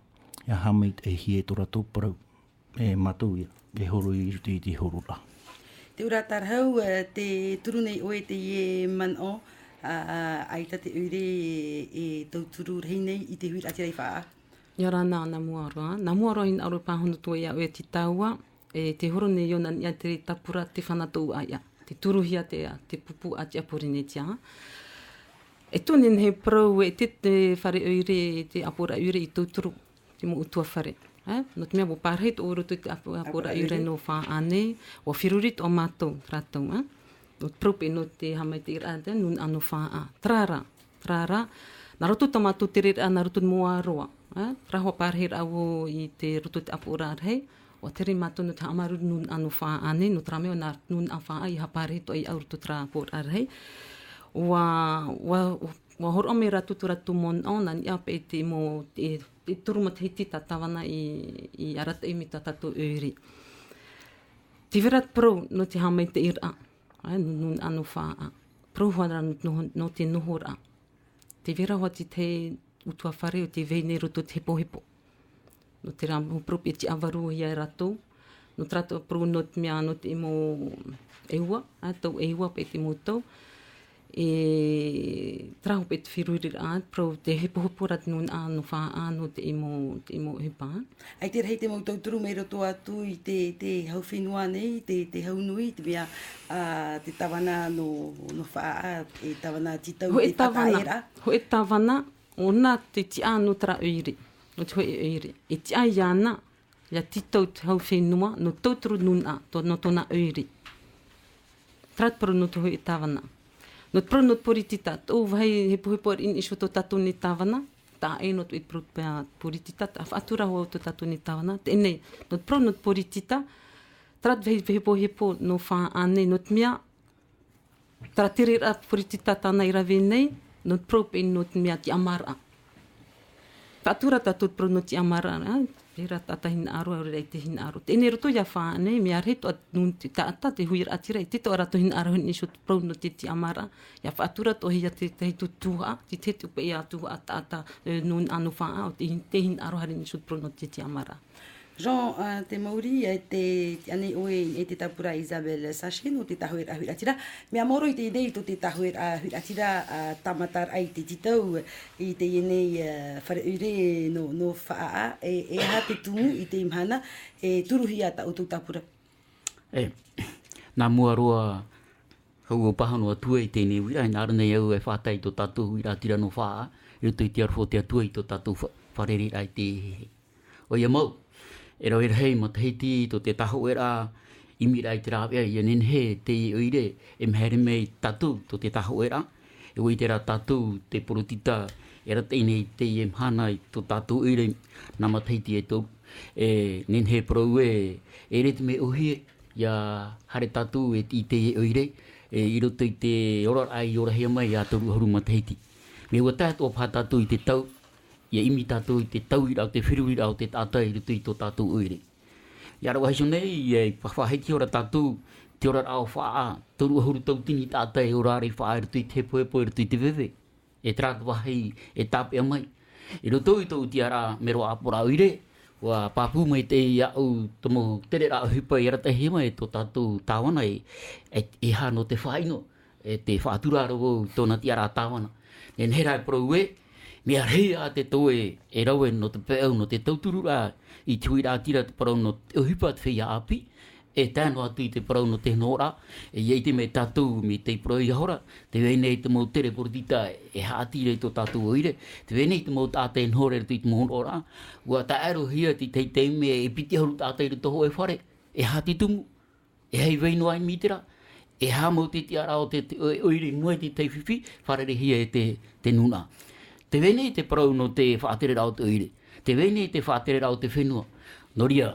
hameit e hie tō rātou parau. E mātou ia, e horo i rutu i te horo rā. Te ura tarhau, te turu nei oe te ie man o, aita te ure e tau turu rei nei i te hui atirei whaa. Ia rāna na muaroa. Na muaroa in aru pāhono tua ia oe te taua. E te horo nei ona ia te tapura te whanatou aia. Te turuhia te pupu a te aporinetia. E tōnen he parau e te whare eure, te apora eure i tauturu, te mo utua whare. No te mea mo pārheit o roto te apora eure no wha ane, o whirurit o mātou rātou. No te prope no te hamai te irāte, nun anu wha a. Trāra. Nā roto ta mātou te rera, nā roto mua aroa. Trahoa pārheit au i te roto te apora arhei. O tere mātou no te amaru nun anu whaa ane, no trameo nā nun a whaa i hapare to i auru to tra por arhei. Wa horo me ratu to ratu mon o, nani ape te mo te turu matahiti ta tawana i arata imi ta tato euri. Te verat pro no te hamai te ira, nun anu whaa. Pro huara no te nohora. Te vera hoa te utua whare o te veine roto te hepo. No te rāmu propi te avaru ia rato. No trato pro no te mea no te mo eua, tau eua pe te motau. E traho pe te whiruiri a, pro te hepo rat nun a no wha a no te imo hepa. Ai te rei te mau tauturu mei roto atu i te hau whenua nei, te hau nui, te mea te tawana no wha a, e tawana titau te whataera. Ho e tawana, ona te tia no tra uiri. No te hoi uiri. E tia iana, ia titau te hau whenua, no tauturu nuna, no tona uiri. Trat pro no te hoi tawana. No pro no poritita, tō vai he puhepo in iso to tatu ni tawana, tā e no te pro poritita, a whaatura ho to tatu ni tawana, tēnei, no pro no poritita, trat vai hepo no wha ane, no te mea, tara tere ra poritita tāna i rawe nei, no pro pe no te mea ti amara. Whaatura tatu pro no ti amara, Pera tata hina aro, au rei te hina aro. Tēnei roto ia whāne, mea reto nun te taata, te huira atira, te to arato hina aro hini so prau no te amara. Ia whaatura to hia te heitu tuha, te te tupe ia tuha taata nun anu whaa, o te hina aro harini so prau no te amara. Jean, te mauri, te ane oe e te tapura Isabel Sachin, o te tahoer a huiratira. Mea moro i te idei to te tahoer a huiratira tamatar ai te titau i te ienei whareure no whaa e ha te tungu i te imhana e turuhia ta o tō tapura. Nā mua roa hau o pahano atua i tēnei wira, i nāra nei au e whātai tō tātou huiratira no whaa, i roto i te arwho te atua i tō tātou wharere ai te hehe. O ia mau, e rau e rei ma te heiti to te taho era i mira i te rāwea i anen he te i oire e mhere mei tatu to te taho era e oi te rā tatu te porotita e ra teinei te i mhana i to tatu oire nā ma te heiti e tō e nen he prou e re te me ohie ia hare tatu e te i oire e i roto i te ora ai ora hea mai a toru haru ma te heiti me ua tātu o pā tatu i te tau ia imi tātou i te tauira o te whiruira o te tātai i rutu i tō tātou uire. Ia rawa heiso nei, i whawhaheiti ora tātou te ora rao whaa, toru ahuru tau tini tātai o rārei whaa i rutu i te poepo i rutu i te wewe. E trātu wahei e tāpea mai. I rutu i tau ti ara mero apora uire, wa pāpū mai te iau tomo tere rao hipa i rata hema e tō tātou tāwana e hano te whaino, e te whaatura rao tōna ti ara tāwana. Nen herai pro ue, mea rei a te toe e raue no te peau no te tauturu rā i te huira atira te parau no te hipa te whia api e tāno atu i te parau no te nora e iei te me tātou me te parau i hora te wenei te mau tere porotita e haatire i tō tātou oire te wenei te mau tātai nhore i te mohora ua ta aro hia ti te me e piti haru tātai i toho e whare e hati tumu e hei weino ai mitera e hamo te tiara o te oire mua te te whiwhi wharere hia e te nuna. Te wenei te parau no te whaatere rao te oire. Te wenei te whaatere rao te whenua. Noria,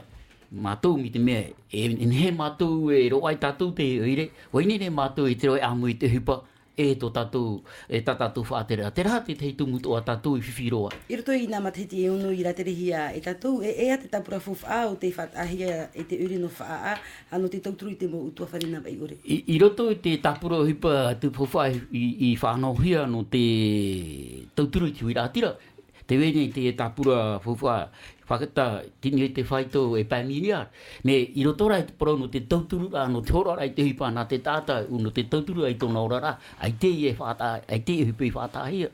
mātou mi te mea, e he mātou e roai tātou te oire, waine ne mātou e te roi amu i te hupa, e tō tātou, e tā tātou whaatere. Te rā te teitu mutu a tātou i whiwhiroa. I roto i nā matahiti e unu i raterehia e tātou, e a te tapura fuwha o te whaatahia e te uri no whaa, ano te tauturu i te mo utua wharina bai ore. I roto i te tapura hipa te fuwha i whanauhia no te tauturu i te huiratira, te wenei te tapura fuwha whakata tini e te whaito e pāmiria. Me i roto rai te parau no te tauturu no te hora rai te hipa nā te tāta no te tauturu ai tōna ora rā, ai te i e whāta, ai te i hipa i whātahia.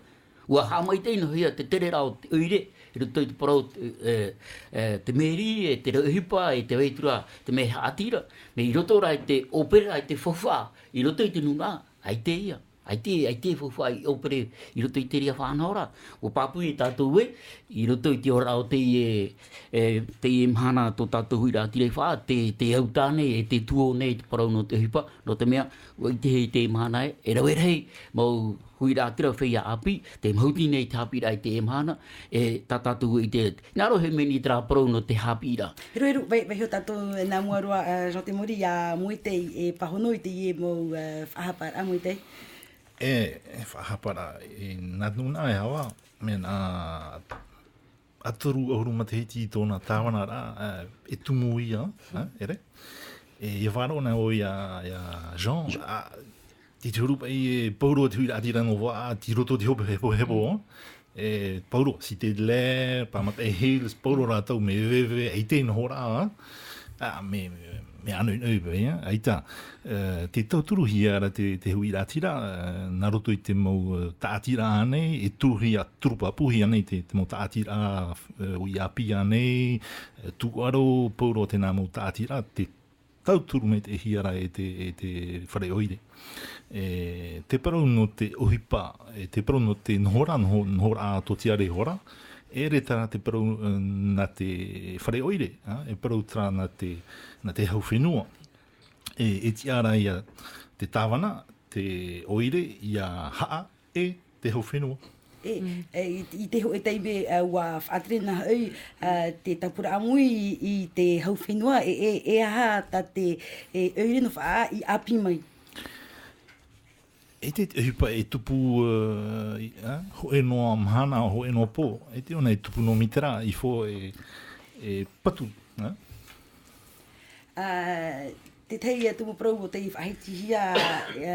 Ua hamai teino hia te tere rao te uire, i roto i te parau te meri, e te hipa, e te weitura, te me haatira. Me i roto rai te opera, ai te whawha, i roto i te nuna, ai te ia. Ai te whawha i opere i roto i te ria whanahora. O papu i tātou e, i roto i te ora o te i mhana tō tātou huira tirei wha, te autāne, e te tuo nei, te parau no te hipa, no te mea, o i te mhana e rau e rei, mau huira tira whia api, te mauti nei te hapira i te mhana, e tā tātou i te, ngaro he meni tera parau no te hapira. Heru, vai ho tātou nā muarua, Jean te mori, a muitei e pahono i te i e mau whahapar, a muitei? E whahapara e nā nuna e hawa, me nā atoru ahuru matahiti tōna tāwana rā, e tumu ia, ere? E wharo nā o ia Jean, ti te hurupa i e pauro te huira atira no wā, ti roto te hope hebo, e pauro, si te le, pamata e hills, pauro rātau me wewe, e te noho rā, me anu ia, aita, te tauturu hia ara te hui ratira, nā roto i te mau tātira anei, e turuhia turupa puhi anei, te mau tātira ui api anei, tuaro pauro te nā mau tātira, te tauturu me te hiara e te whare oire. Te parau no te ohipa, te parau no te nhora a totiare hora, e re tara te parau na te whare oire, e parau tara na te hau whenua. E tiara ia te tāwana, te oire, ia haa, e te hau whenua. I te ho e teibe wa whaatere na hau te tapura amui i te hau whenua e aha ta te oire no whaa i api mai. E te hipa e tupu ho e noa mhana, ho e noa pō. E te ona e tupu no mitera i fō e patu. Te tei tumu prau o te whahiti hia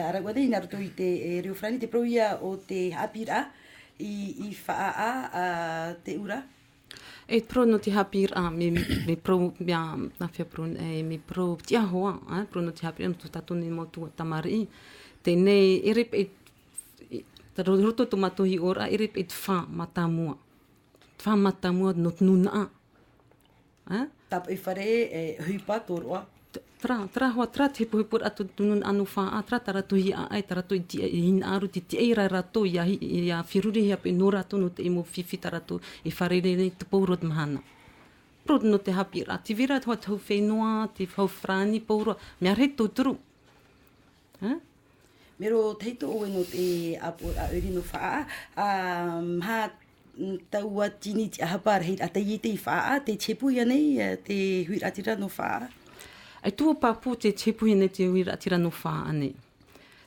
araguadei naruto i te reo whrani, te prau ia o te hapira i whaa te ura. E pro no te hapira me pro mea na whia pro me pro tia hoa, pro no te hapira no tu tatone mo tu tamari. Tēnei erep te roto to matohi ora erep et wha matamua. Wha matamua no nuna. Tapa i whare huipa toroa. Tra hoa tra te hipo atu tunun anu wha tra taratuhi ai taratu i hina aru ti eira rato ia whiruri hea pe no rato no te imo whiwhita rato e wharere nei te paurot mahana. Pro no te hapira. Te vera hoa tau whenua, te hau whrani paurua. Mea rei tōturu. Mero teito oe no te apora uri no whaa, ha taua tini ti ahapara hei a tei te whaa, te chepu ia nei, te huiratira no whaa. Ai tua papu te chepu ia nei te huiratira no whaa ane.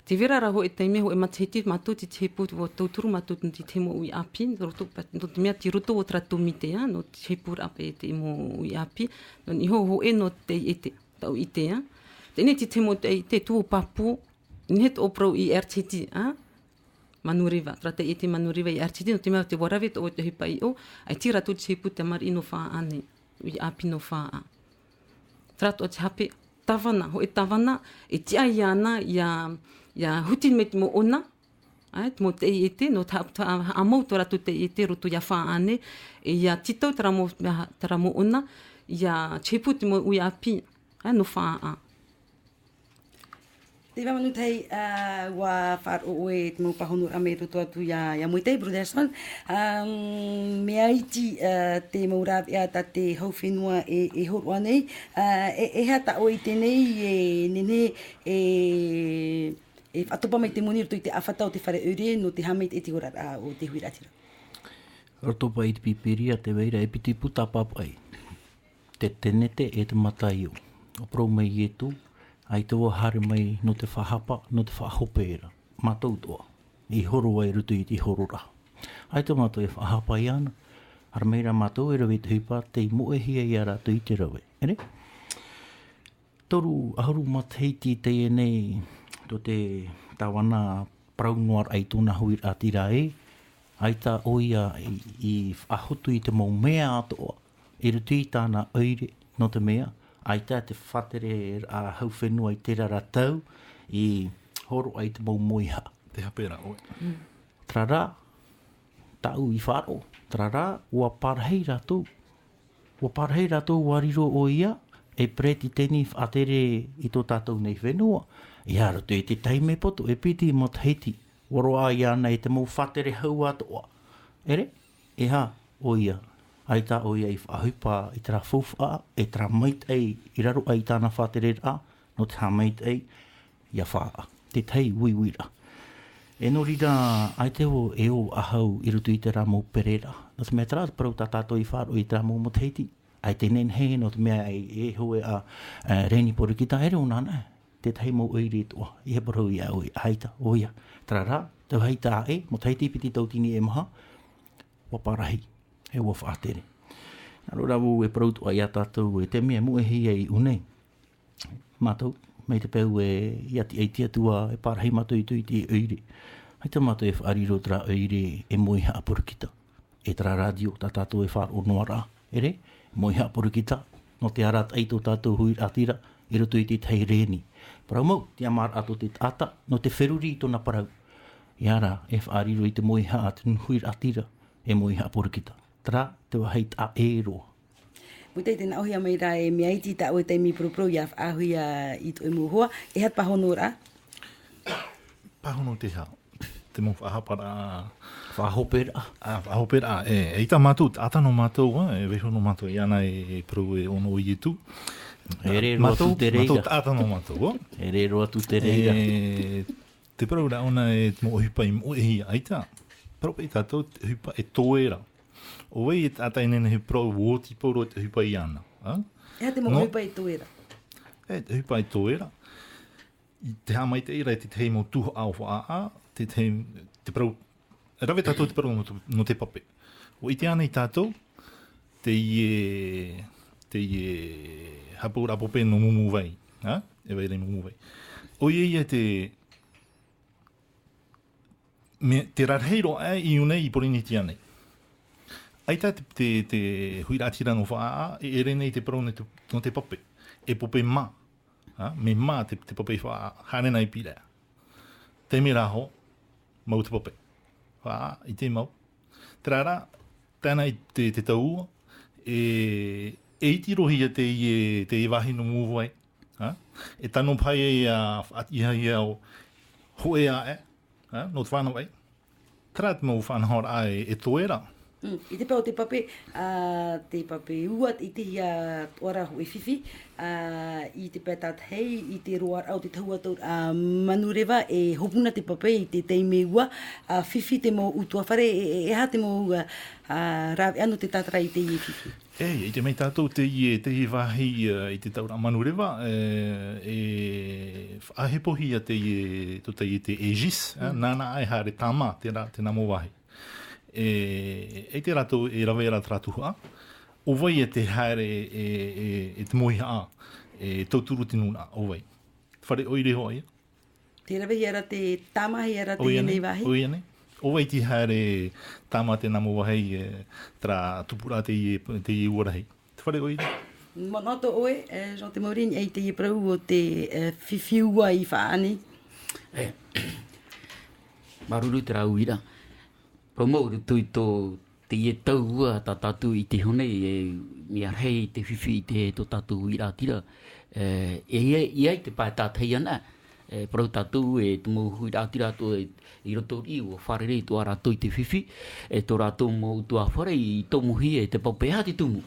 Te vera raho e teimea ho e matahiti matou te chepu o tauturu matou te temo ui api, no te mea ti roto o tratumite, no te chepu rape e te imo ui api, no ni ho e no te ete, tau ite. Tēnei te temo te tua papu, net opro i RTT, Manuriva, trate ete Manuriva i RTT, no te mea te warawe o te hipa i o, ai tira tu te hepu te mari no whaa ane, i api no whaa. Trato o te hape, tawana, ho e tawana, e tia i ana, ia hutin me te mo ona, mo te ete, no amau to ratu te ete, roto ia whaa ane, e ia titau tara mo ona, ia chepu te mo ui api, no whaa. Te wamanu tei wa wharo oe te mau pahonu ame roto atu ia moitei, Bruderson. Mea iti te maurawe a ta te hau whenua e horua nei. E hea ta oe tenei nene e atopa mai te moni roto i te awhata o te whare ure no te hameit e te horara o te huiratira. Rotopa i te pipiria te weira e piti puta papai. Te tenete e te matai o. O prou mai e tu. Ai te hare mai no te whahapa, no te whahopeera. Matou toa. I horo ai rutu i te horora. Ai te matou e whahapa i ana. Ara meira matou e rawe te hipa te moe hia i ara tu i te rawe. Ere? Toru aharu matheiti te e nei to te tawana praunoar ai tōna huir atira e. Ai ta oia i whahotu i te mau mea atoa. E rutu i tāna oire no te mea. Ai tā te whatere a hau whenua i te rara tau i horo ai te mau moiha. Te hapera, oe. Trara, tau i wharo. Trara, ua parhei ratou. Ua parhei ratou wariro o ia, e preti teni whatere i tō tātou nei whenua. Ia rato e te taime poto, e piti i matahiti. Waroa i ana e te mau whatere hau atoa. Ere? E ha, o ia. Ai tā o ia i whahupa i tera fawha, e tera mait ei, i raro ai tāna whatere rā, no te hamait ei, ia whaa, te tei uiwira. E no rira, ai te o e o ahau i rutu i te rā mō perera. No te mea tera, parau tā tātou i wharo i tera mō moteiti. Ai te nen hei, no te mea e hoe a Reni Porukita, ere o nana, te tei mō oiri toa, i he parau i a oi, haita, oia. Tera rā, tau hei tā e, moteiti piti tautini e maha, waparahi. E ua whaatere. Naro rawu e prautu ai a tātou e te mea mua hi ei unei. Mātou, mei te peu e iati ei tia tua e pārhei mātou i tui te oire. Hei te mātou e whaariro tra oire e moiha apurukita. E tra radio tā tātou e whaar o noara. Ere, moiha apurukita. No te arat ei tō tātou huir atira, e roto i te tei reni. Parau mau, te amar ato te tata, no te wheruri i tōna parau. Iara, e whaariro i te moiha at huir atira, e moiha apurukita. Tra, te wahei tā e roa. Mute te na ohia mai ra e mea iti ta o te mi propro ia ahuia I to e muhua. E hat pahono ra? Pahono te hao. Te mo whahapara... Whahopera. Whahopera. E ita mātou, atano mātou, e weho no mātou iana e pro e ono I tu. E re roa tu te reiga. Mātou atano mātou. E re roa tu te reiga. Te pro ra ona e mo hipa I mo e hi aita. Pro e tātou hipa e toera. O wei e tātai nene he pro wōti poro te hipa I ana. E ha te mo hipa I toera. E te hipa I toera. I te hamai te ira e te hei mo tuho au whaa, te pro... E rawe tātou te pro no te pape. O I te ana I tātou, te hapura pope no mumu vai. E vai rei mumu vai. O I te... Te rarheiro ai I unei I porini ti anei. Aita te huiratira no whaa, e ere nei te pro no te pape. E pope ma. Me ma te pape whaa, hane nei pira. Te mira ho, mau te pape. Whaa, I te mau. Trara, tēnā I te taua, e iti rohia te wahi no mūwai. E tano pai iha o hoe a no te whanau ai. Tera te mau whanau ai e toera. I te pau te pape uat I te hia ora ho e whiwhi, I te pētat hei, I te roar au te taua tau manurewa e hopuna te pape I te teime ua, whiwhi te mo utua whare, e ha te mo rāwe anu te tātara I te I whiwhi. I te mei tātou te I wahi I te taura manurewa, ahepohi a te Aegis, nāna ai hare tāma, te nā mo wahi. E te rato e rawera tratuhua, o vai e te haere e te mohi a, e tauturu tinuna, o vai. Whare oire hoa ia? Te rawe hiara te tāma hiara te nei wahi? O iane. O vai te haere tāma te namo wahi tra tupura te I uarahei. Te whare oire? Monoto oe, Jean te Maurini, ei te I prau o te whiwhiua I whaani. Maruru te rau ira. Promo tui to te e taua ta tatu I te hone e mi arhei te whiwhi I te to tatu ira tira. Ai te pai tātei ana. Pro tatu e te mo hui rātira to I roto I o wharere to ara to I te whiwhi. E to rato mo utua whare I tomuhi e te paupe ha te tumu.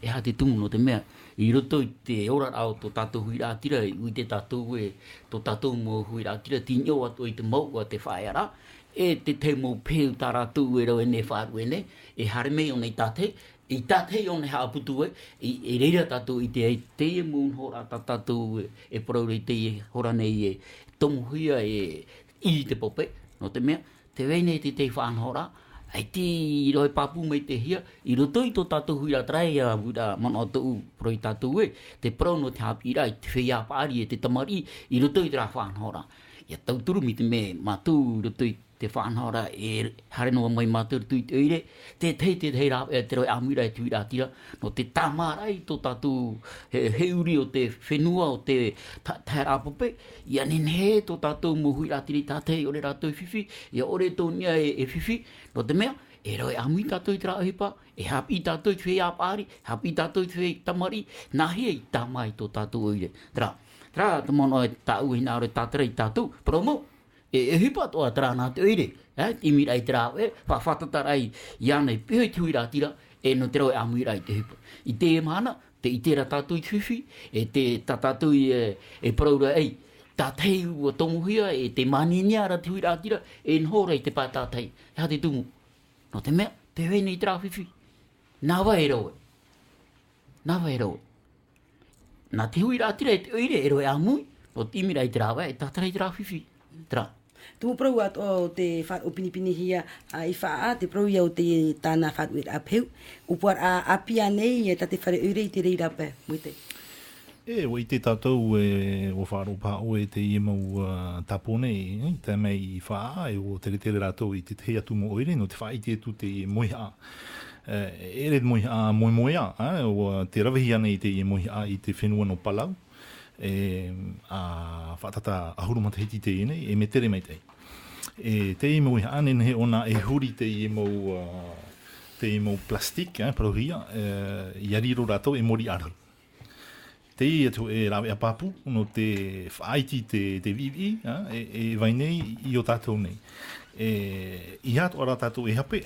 E ha te tumu no te mea. I roto I te ora au to tatu hui rātira I te tatu e to tatu mo hui rātira tinyo atu I te mau a te whaeara. E te te mo peu taratu e rau e ne wharu e ne, e hare mei o nei tate, I tate o nei haaputu e reira tatu I te e mun hora tatu e praure te e hora nei e tomuhia I te pope, no te mea, te weine te whanhora, ai te I roi papu mei te hia, I roto I to tatu huira trai a wira mana atu proi tatu te prau no te hapira I te whia pāri e te tamari, I roto I te rā whanhora. Ia tauturu mi te me mātu roto I te whanhora e hare noa mai mātou tui te oire, te hei rā e te roi amira e tui rā tira, no te tāmarai tō tātou he uri o te whenua o te tai rāpope, ia nenhe tō tātou mo hui rā tiri tātei ore rātou whiwhi, ia ore tō nia e whiwhi, no te mea, e roi amui tātou I te rāhipa, e hapi tātou I te whea pāri, hapi tātou I te whea tamari, nahi e I tāmai tō tātou oire. Tra, te mono e tāu hina ore tātara I tātou, promo, e hipa toa tara nā te oire, ti mira I te rāwe, whawhatatarai I ana I peho I te hui rātira, e no te rau e amuira I te hipa. I te e mana, te I tera tātou I whiwhi, e te tātou e praura ei, tātei ua tomuhia, e te maninia ra te hui rātira, e nhora I te pā tātei, e ha te tumu. No te mea, te wene I te rā whiwhi. Nā wai e rau e. Nā te hui rātira e te oire, e rau e amui, no te imira I te rāwe, e tātara I te rā whiwhi. Tra. Tumu prau atu o te whāro pinipini hia I whaa, te prau ia o te tāna whāro a peu. Upuar a apia nei e tate whare ure I te reira pe, muite. O I te tātou o whāro pāo e te iemau tapone, te mei I whaa, o te tere rātou I te hea tumu oire, no te wha I te tu te moiha. Ere moiha moimoia, o te rawehi ana I te moiha I te whenua no Palau. A whatata ahuru mata hiti te ine, e me tere mai te. Te imo I ane he ona e huri te imo te mo plastic, prohia, ia riro rato e mori aru. Te ia tu e rawe a papu, no te whaiti te vivi, e vai nei i o tātou nei. I hatu ara tātou e hape,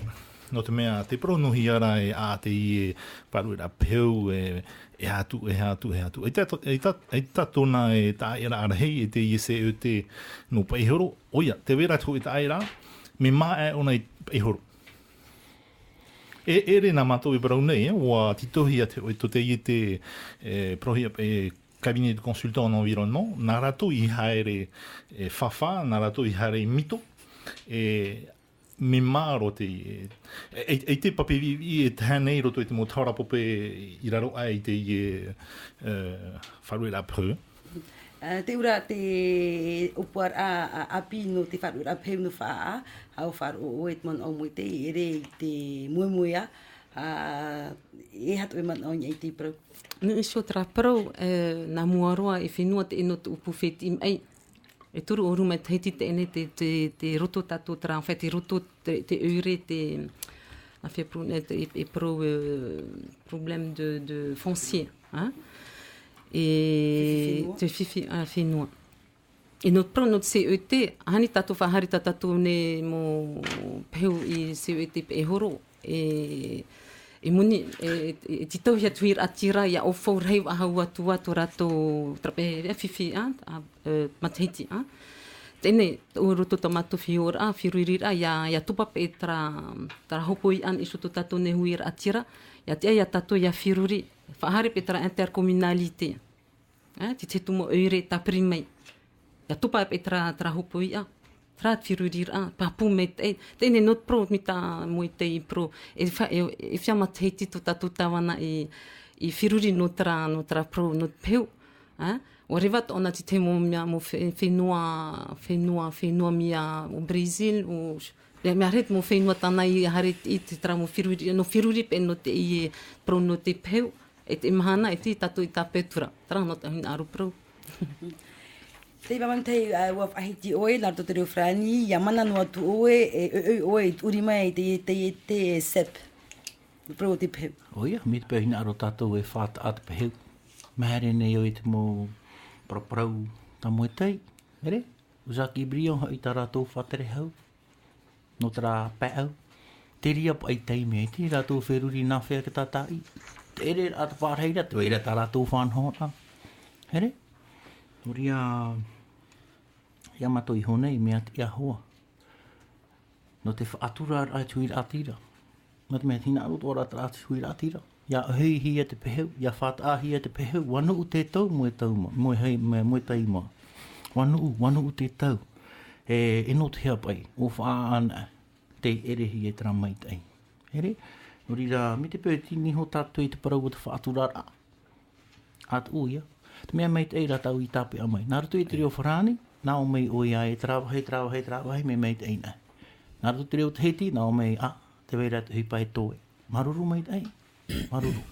no te mea te pronohi ara e a te i e paru e ra peu, e hatu. E tatona e tā era arahei e te i se o te no paihoro, oia, te vera tu e tā era, me mā e ona i paihoro. E re nā mātou i parau nei, wa titohi a te i te prohi cabinet de consultant en environnement, nā rātou i haere whawha, nā rātou i haere mito, me māro te e te pape i e tānei roto e te mo taurapope i raro ai te i wharue la preu. Te ura te upuar a api no te wharu a peu no whaa, au wharu o et man au mui te ere te muemuea, e hatu e man au i te prau. Nu iso tra prau, na muaroa e whenua te eno te upu wheti im ei. E turu o ruma te heiti te ene te roto tato tra, whai te roto te eure te, e pro problème de foncier, hein? E te whiwhi a whenua. E no pro no CET, hani tato whahari tato ne mo peu i CET pe e horo, e muni, e titau hia tuir atira ia o whau rei ahau atua to rato trape e whiwhi matahiti. Tēnei, o roto tamato whiora, whiruirira, ia tupa pe tra hopoi an iso to tato ne huir atira, ia te ia tato ia whiruri, whahari pe tra intercommunalité. Te te tumo eure ta primei. Ia tupa pe tra hopoi a. Tra whirurira, papu me te. Tēne not pro, mita moi te i pro. E whiama te heiti to tato tawana i whiruri no tra pro, no peu. O rewa ona te mo mea mo whenua mea o Brazil, o mea ret mo whenua tana i haret i te tra mo whiruri, no whiruri pe no te i pro no te peu. E te mahana e te tato i tā pētura. Tara no te hina aru pro. Te mamantei ua whahiti oe, larto te reo frani, ia mana no atu oe, e oe, uri mai te sep. Pro te peu. Oia, mi te pēhina aro tātou e whāta atu peheu. Mahere nei o i te mō praprau ta moe tei. Mere, uzaki brion i tā rātou whatere hau. No tā rā pēau. Te ria pa i tei mea, te rātou wheruri nā whea ki tātai. Te ere atu whāreira, te ere tā rātou whanhona. Here? Uria, ia mato i honei mea te ahoa. No te whaatura ai tuir atira. No te mea tina aru tōra tā tuir atira. Ia hei hia te peheu, ia whātaa hia te peheu. Wanu u te tau moe tau ma, moe tai ma. Wanu u te tau. E no te hea pai, o whaana te ere hia tera mai tei. Here? Urira, me te pēti niho tātou i te parau o te whaaturara. Atu ia. Te mea mei te eira tau i tāpe a mai. Nā rutu i te reo wharani, nā o mei o ia e trawahe, me mei te eina. Nā rutu te reo te heti, nā o mei, te weira te hipa e toe. Maruru mei te ei. Maruru.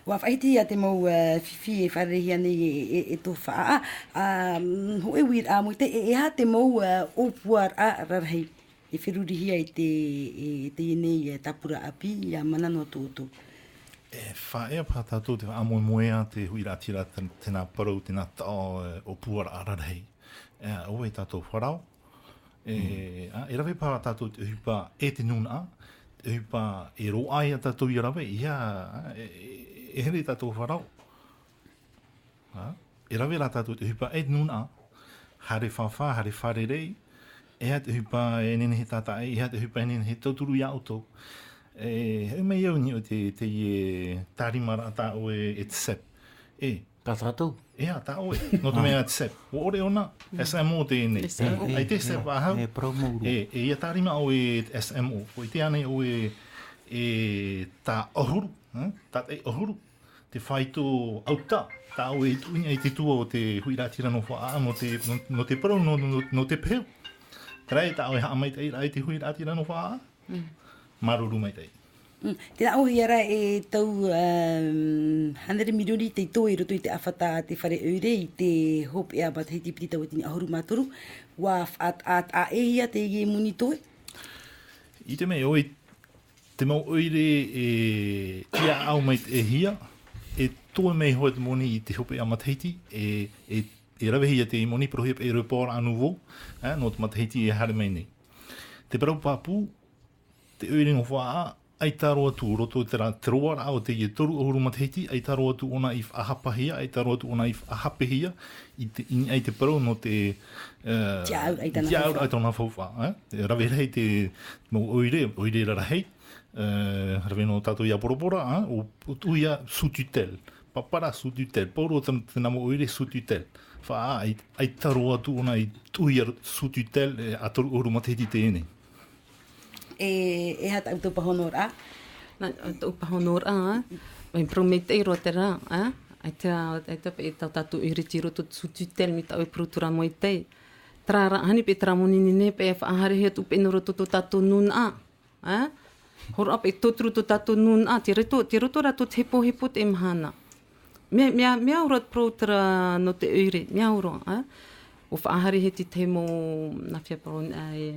Wa whaiti a te mau whiwhi e wharehi ane e tō whaa. Ho e wir a mo te e ha te mau opuar a rarhei. E whiruri hia i te inei tapura api i a manano tōtō. E whaea pātātou te amoemoea te huiratira tēnā parau, tēnā tao o puara ararhei. Oe tātou wharau. E rawe pātātou te hupa e te nuna, te hupa e roai a tātou i rawe, e here tātou wharau. E rawe rā tātou te hupa e te nuna, hare whawha, hare wharerei, e ha te hupa e nene he tata e ha te hupa e nene he tauturu i auto. Hau mei au ni o te tārimara tā oe e te sep. Tā tātou? Ea, tā oe. No te mea te sep. O ore ona, SMO tēnei. Ai te sep ahau. E promoru. E ia tārima oe SMO. O i te ane oe tā ohuru. Tā te ohuru. Te whaito auta. Tā oe i tuinia i te tua o te huiratira no whaa. No te parau, no te peu. Karai tā oe haa mai tei rai te huiratira no whaa. Maruru mai tei. Tēnā ohi ara e tau hanere miruri te toi roto i te awhata te whare eure i te hope ea bat hei tipiti tau tini ahoru mātoru. Wa whaat a ehia te ie muni toi? I te mei oi te mau oire e tia au mai e hia, e toe mei hoe te moni I te hope a Matahiti, e rawehia te moni prohip e report a nouveau, no te Matahiti e hare mai nei. Te parau papu, te oire ngo whaa, ai taro atu, roto te roa rao te i toru ohuru Matahiti, ai taro atu ona I ahapahia, ai taro atu ona I ahapehia, ai te parau no te tiaur ai tona whauwha. Rawehei te mau oire rarahei, rawe no tātou ia poropora, o tuia sous tutelle, papara sous tutelle, pauro te namo oire sous tutelle. Wha ai taro atu ona I tuia sous tutelle a toru ohuru Matahiti te ene. E hata tau pahonor a? Tau pahonor a, mai prometei ro te rā, ai te pe tau tatu I retiro tu tutel mi tau prutura moi tei. Trara hani pe tramoni ne pe whaahare he tu penoro tu tatu nun a. Horo ape totru tu tatu nun a, te roto ra tu hepo te mhana. Mea urot prutura no te uire, mea uro, o whaahare he te mo na whia paron ai,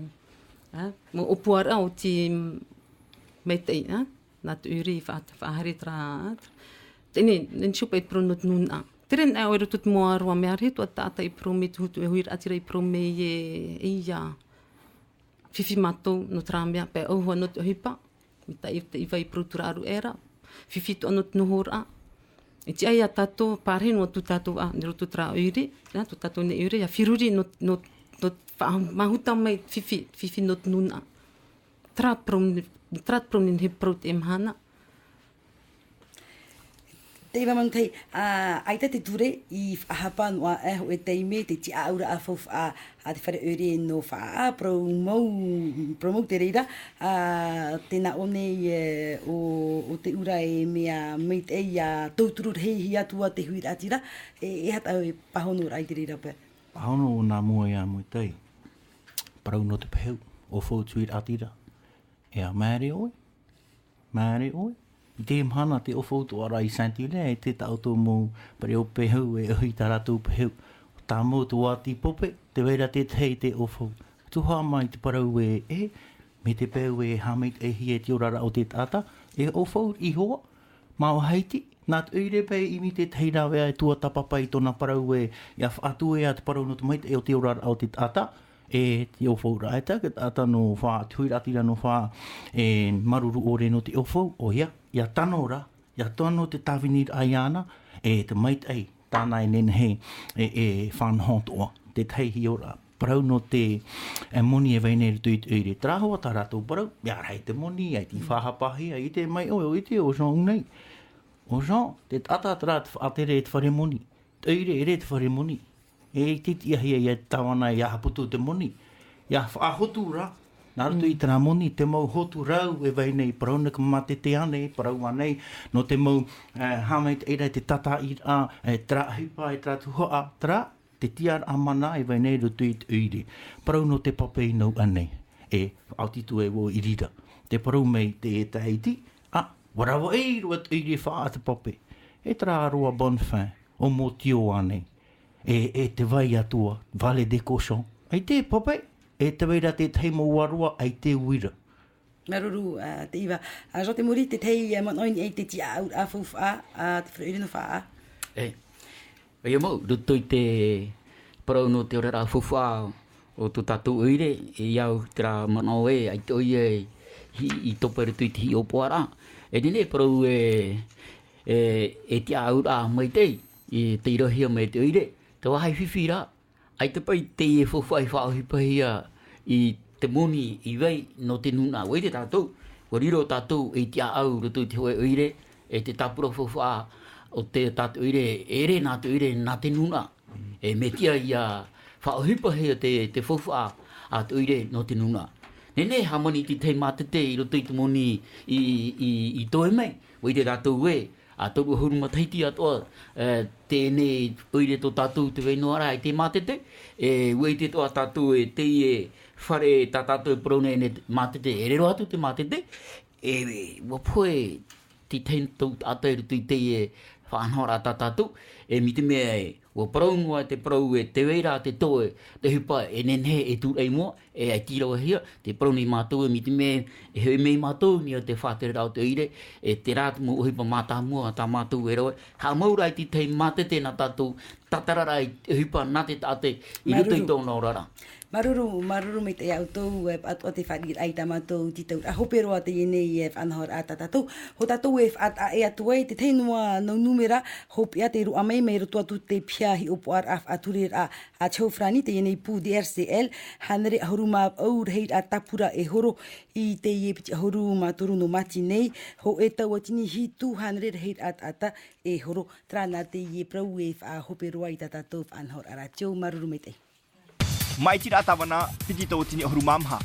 mo opuara o ti meitei, na te uri whaahari tra. Tene, nen e pronot nun a. Teren ai oero tut moa roa mea retu a tata I promet hutu e huir atira I prome e ia fifi matou no tra mea pe auhua no te hipa. Mita I vai prutura aru era. Fifi to anot nuhor a. E ti ai a tato, pārhe no tu tato a, nero tu tra uiri, tu tato ne uiri, a firuri no mahuta mai fifi not nun a. Trat prom nin he prot e mhana. Te iwa manutei, ai te ture I whahapa noa e ho e teime, te ti aura a whau a te whare uri no wha promou te reira, tēnā one o te ura e mea meit e a tauturu hei atua te huira atira, e hata e pahono rai te reira pe. Pahono o nā mua e a muitei, parau no te peheu, o whau tuir atira, e a maere oi. I te mhana te ofautu ara I Saint-Hilaire, e te tauto mō pare o peheu e hui tā rātou peheu. Tā mō tu wāti pope, te weira te tei te ofau. Tuha mai te parau me te peheu e hameit e hi e te orara o te tata, e ofau I hoa, mā o Haiti, nā te uire pei imi te teira wea e tua tapapa I tona parau e ia whaatu e a te parau no te mait e o te orara o te tata, e te ofau raeta, ke tata no wha tuiratira no wha e maruru ore no te ofau, o ia tano ra, ia tano te tawini ai ana, e te mait ei, tāna e nenhe e whanhontoa, te teihi ora. Parau no te moni e weineri tuit uire. Trāhoa tā rātou parau, ia rei te moni, ai ti whahapahi, ai te mai o te o Jean nei. O Jean, te tata trāt atere e te whare moni, te uire e re te whare moni. E titi ahia ia tawana ia haputu te moni. Ia whaahotu ra. Nā rato I tana moni, te mau hotu rau e vai nei, parau na ka mate te ane, parau anei, no te mau hameit eira te tata I tra hipa e tra tuhoa, tra, te tiar amana e vai nei rutu I te uire. Parau no te papei nau anei, e autitu e wo I rira. Te parau mei te e taiti, warawa e rua te uire wha a te pape. E tra roa bonfin, o mo tio anei, e te vai atua, vale de cochon. Ai te pape, e te weira te teimo warua ai te uira. Maruru, te iwa. Jo te muri, te tei manoin e te tia aur a whauwha, te whaurino wha. Ia mau, ruto I te parau no te orera whauwha o tu tatu uire, e iau tera manao e, ai te oi I topa ruto I te hi o poara. E nene parau e tia aur a mai tei, I te irohia mai te uire, te wahai whiwhira. Ai te pai te e whawhai whaohipahia I te moni I wei no te nuna. Wei te tātou, wariro tātou e tia au rutu te hoe uire, e te tapura whawha o te tātou uire, ere nā te uire nā te nuna. E me tia ia whaohipahia te whawha a te uire no te nuna. Nene hamani ti te mātete I rutu I te moni I toe mai. Wei te tātou we, a toru huru Matahiti atoa, tēnei uire tō tātou te wenoara I te mātete, e wei te toa tātou e te e whare tā tātou e prone ne mātete, e rero atu te mātete, e wapoe ti tēntou tātou rutu I te e whanhora tā tātou, e mi te mea e, wa paraunua te parau e te weira te toe, te hupa e nenhe e tūrei mua, e ai tiro hia te proni mātou mi te me e hei mei mātou ni o te whātere rau te ire e te rāt mo uhipa mātā mua a tā mātou e roe ha maurai ti tei mate tēnā tātou tatararai uhipa nā te tate I ruto I tōna orara. Maruru me te au tau atu a te wharir ai tā mātou titau. A hoperoa te ienei e whanahor a tātou. Ho tātou e whaat a e atu ai te teinua no numera hopi a te rua mei mei roto atu te piahi opo ar af aturir a Chaufrani te ienei pū de RCL. Hanere a horu mā au rehir a tapura e horo I te ie piti a horu mā toru no mati nei. Ho e tau atini hitu hanere rehir at ata e horo. Trana te ie prau e wha hoperoa I tātou whanahor a Rātio. Maruru me te. Mai tira atawana piti tau tini huru mamha.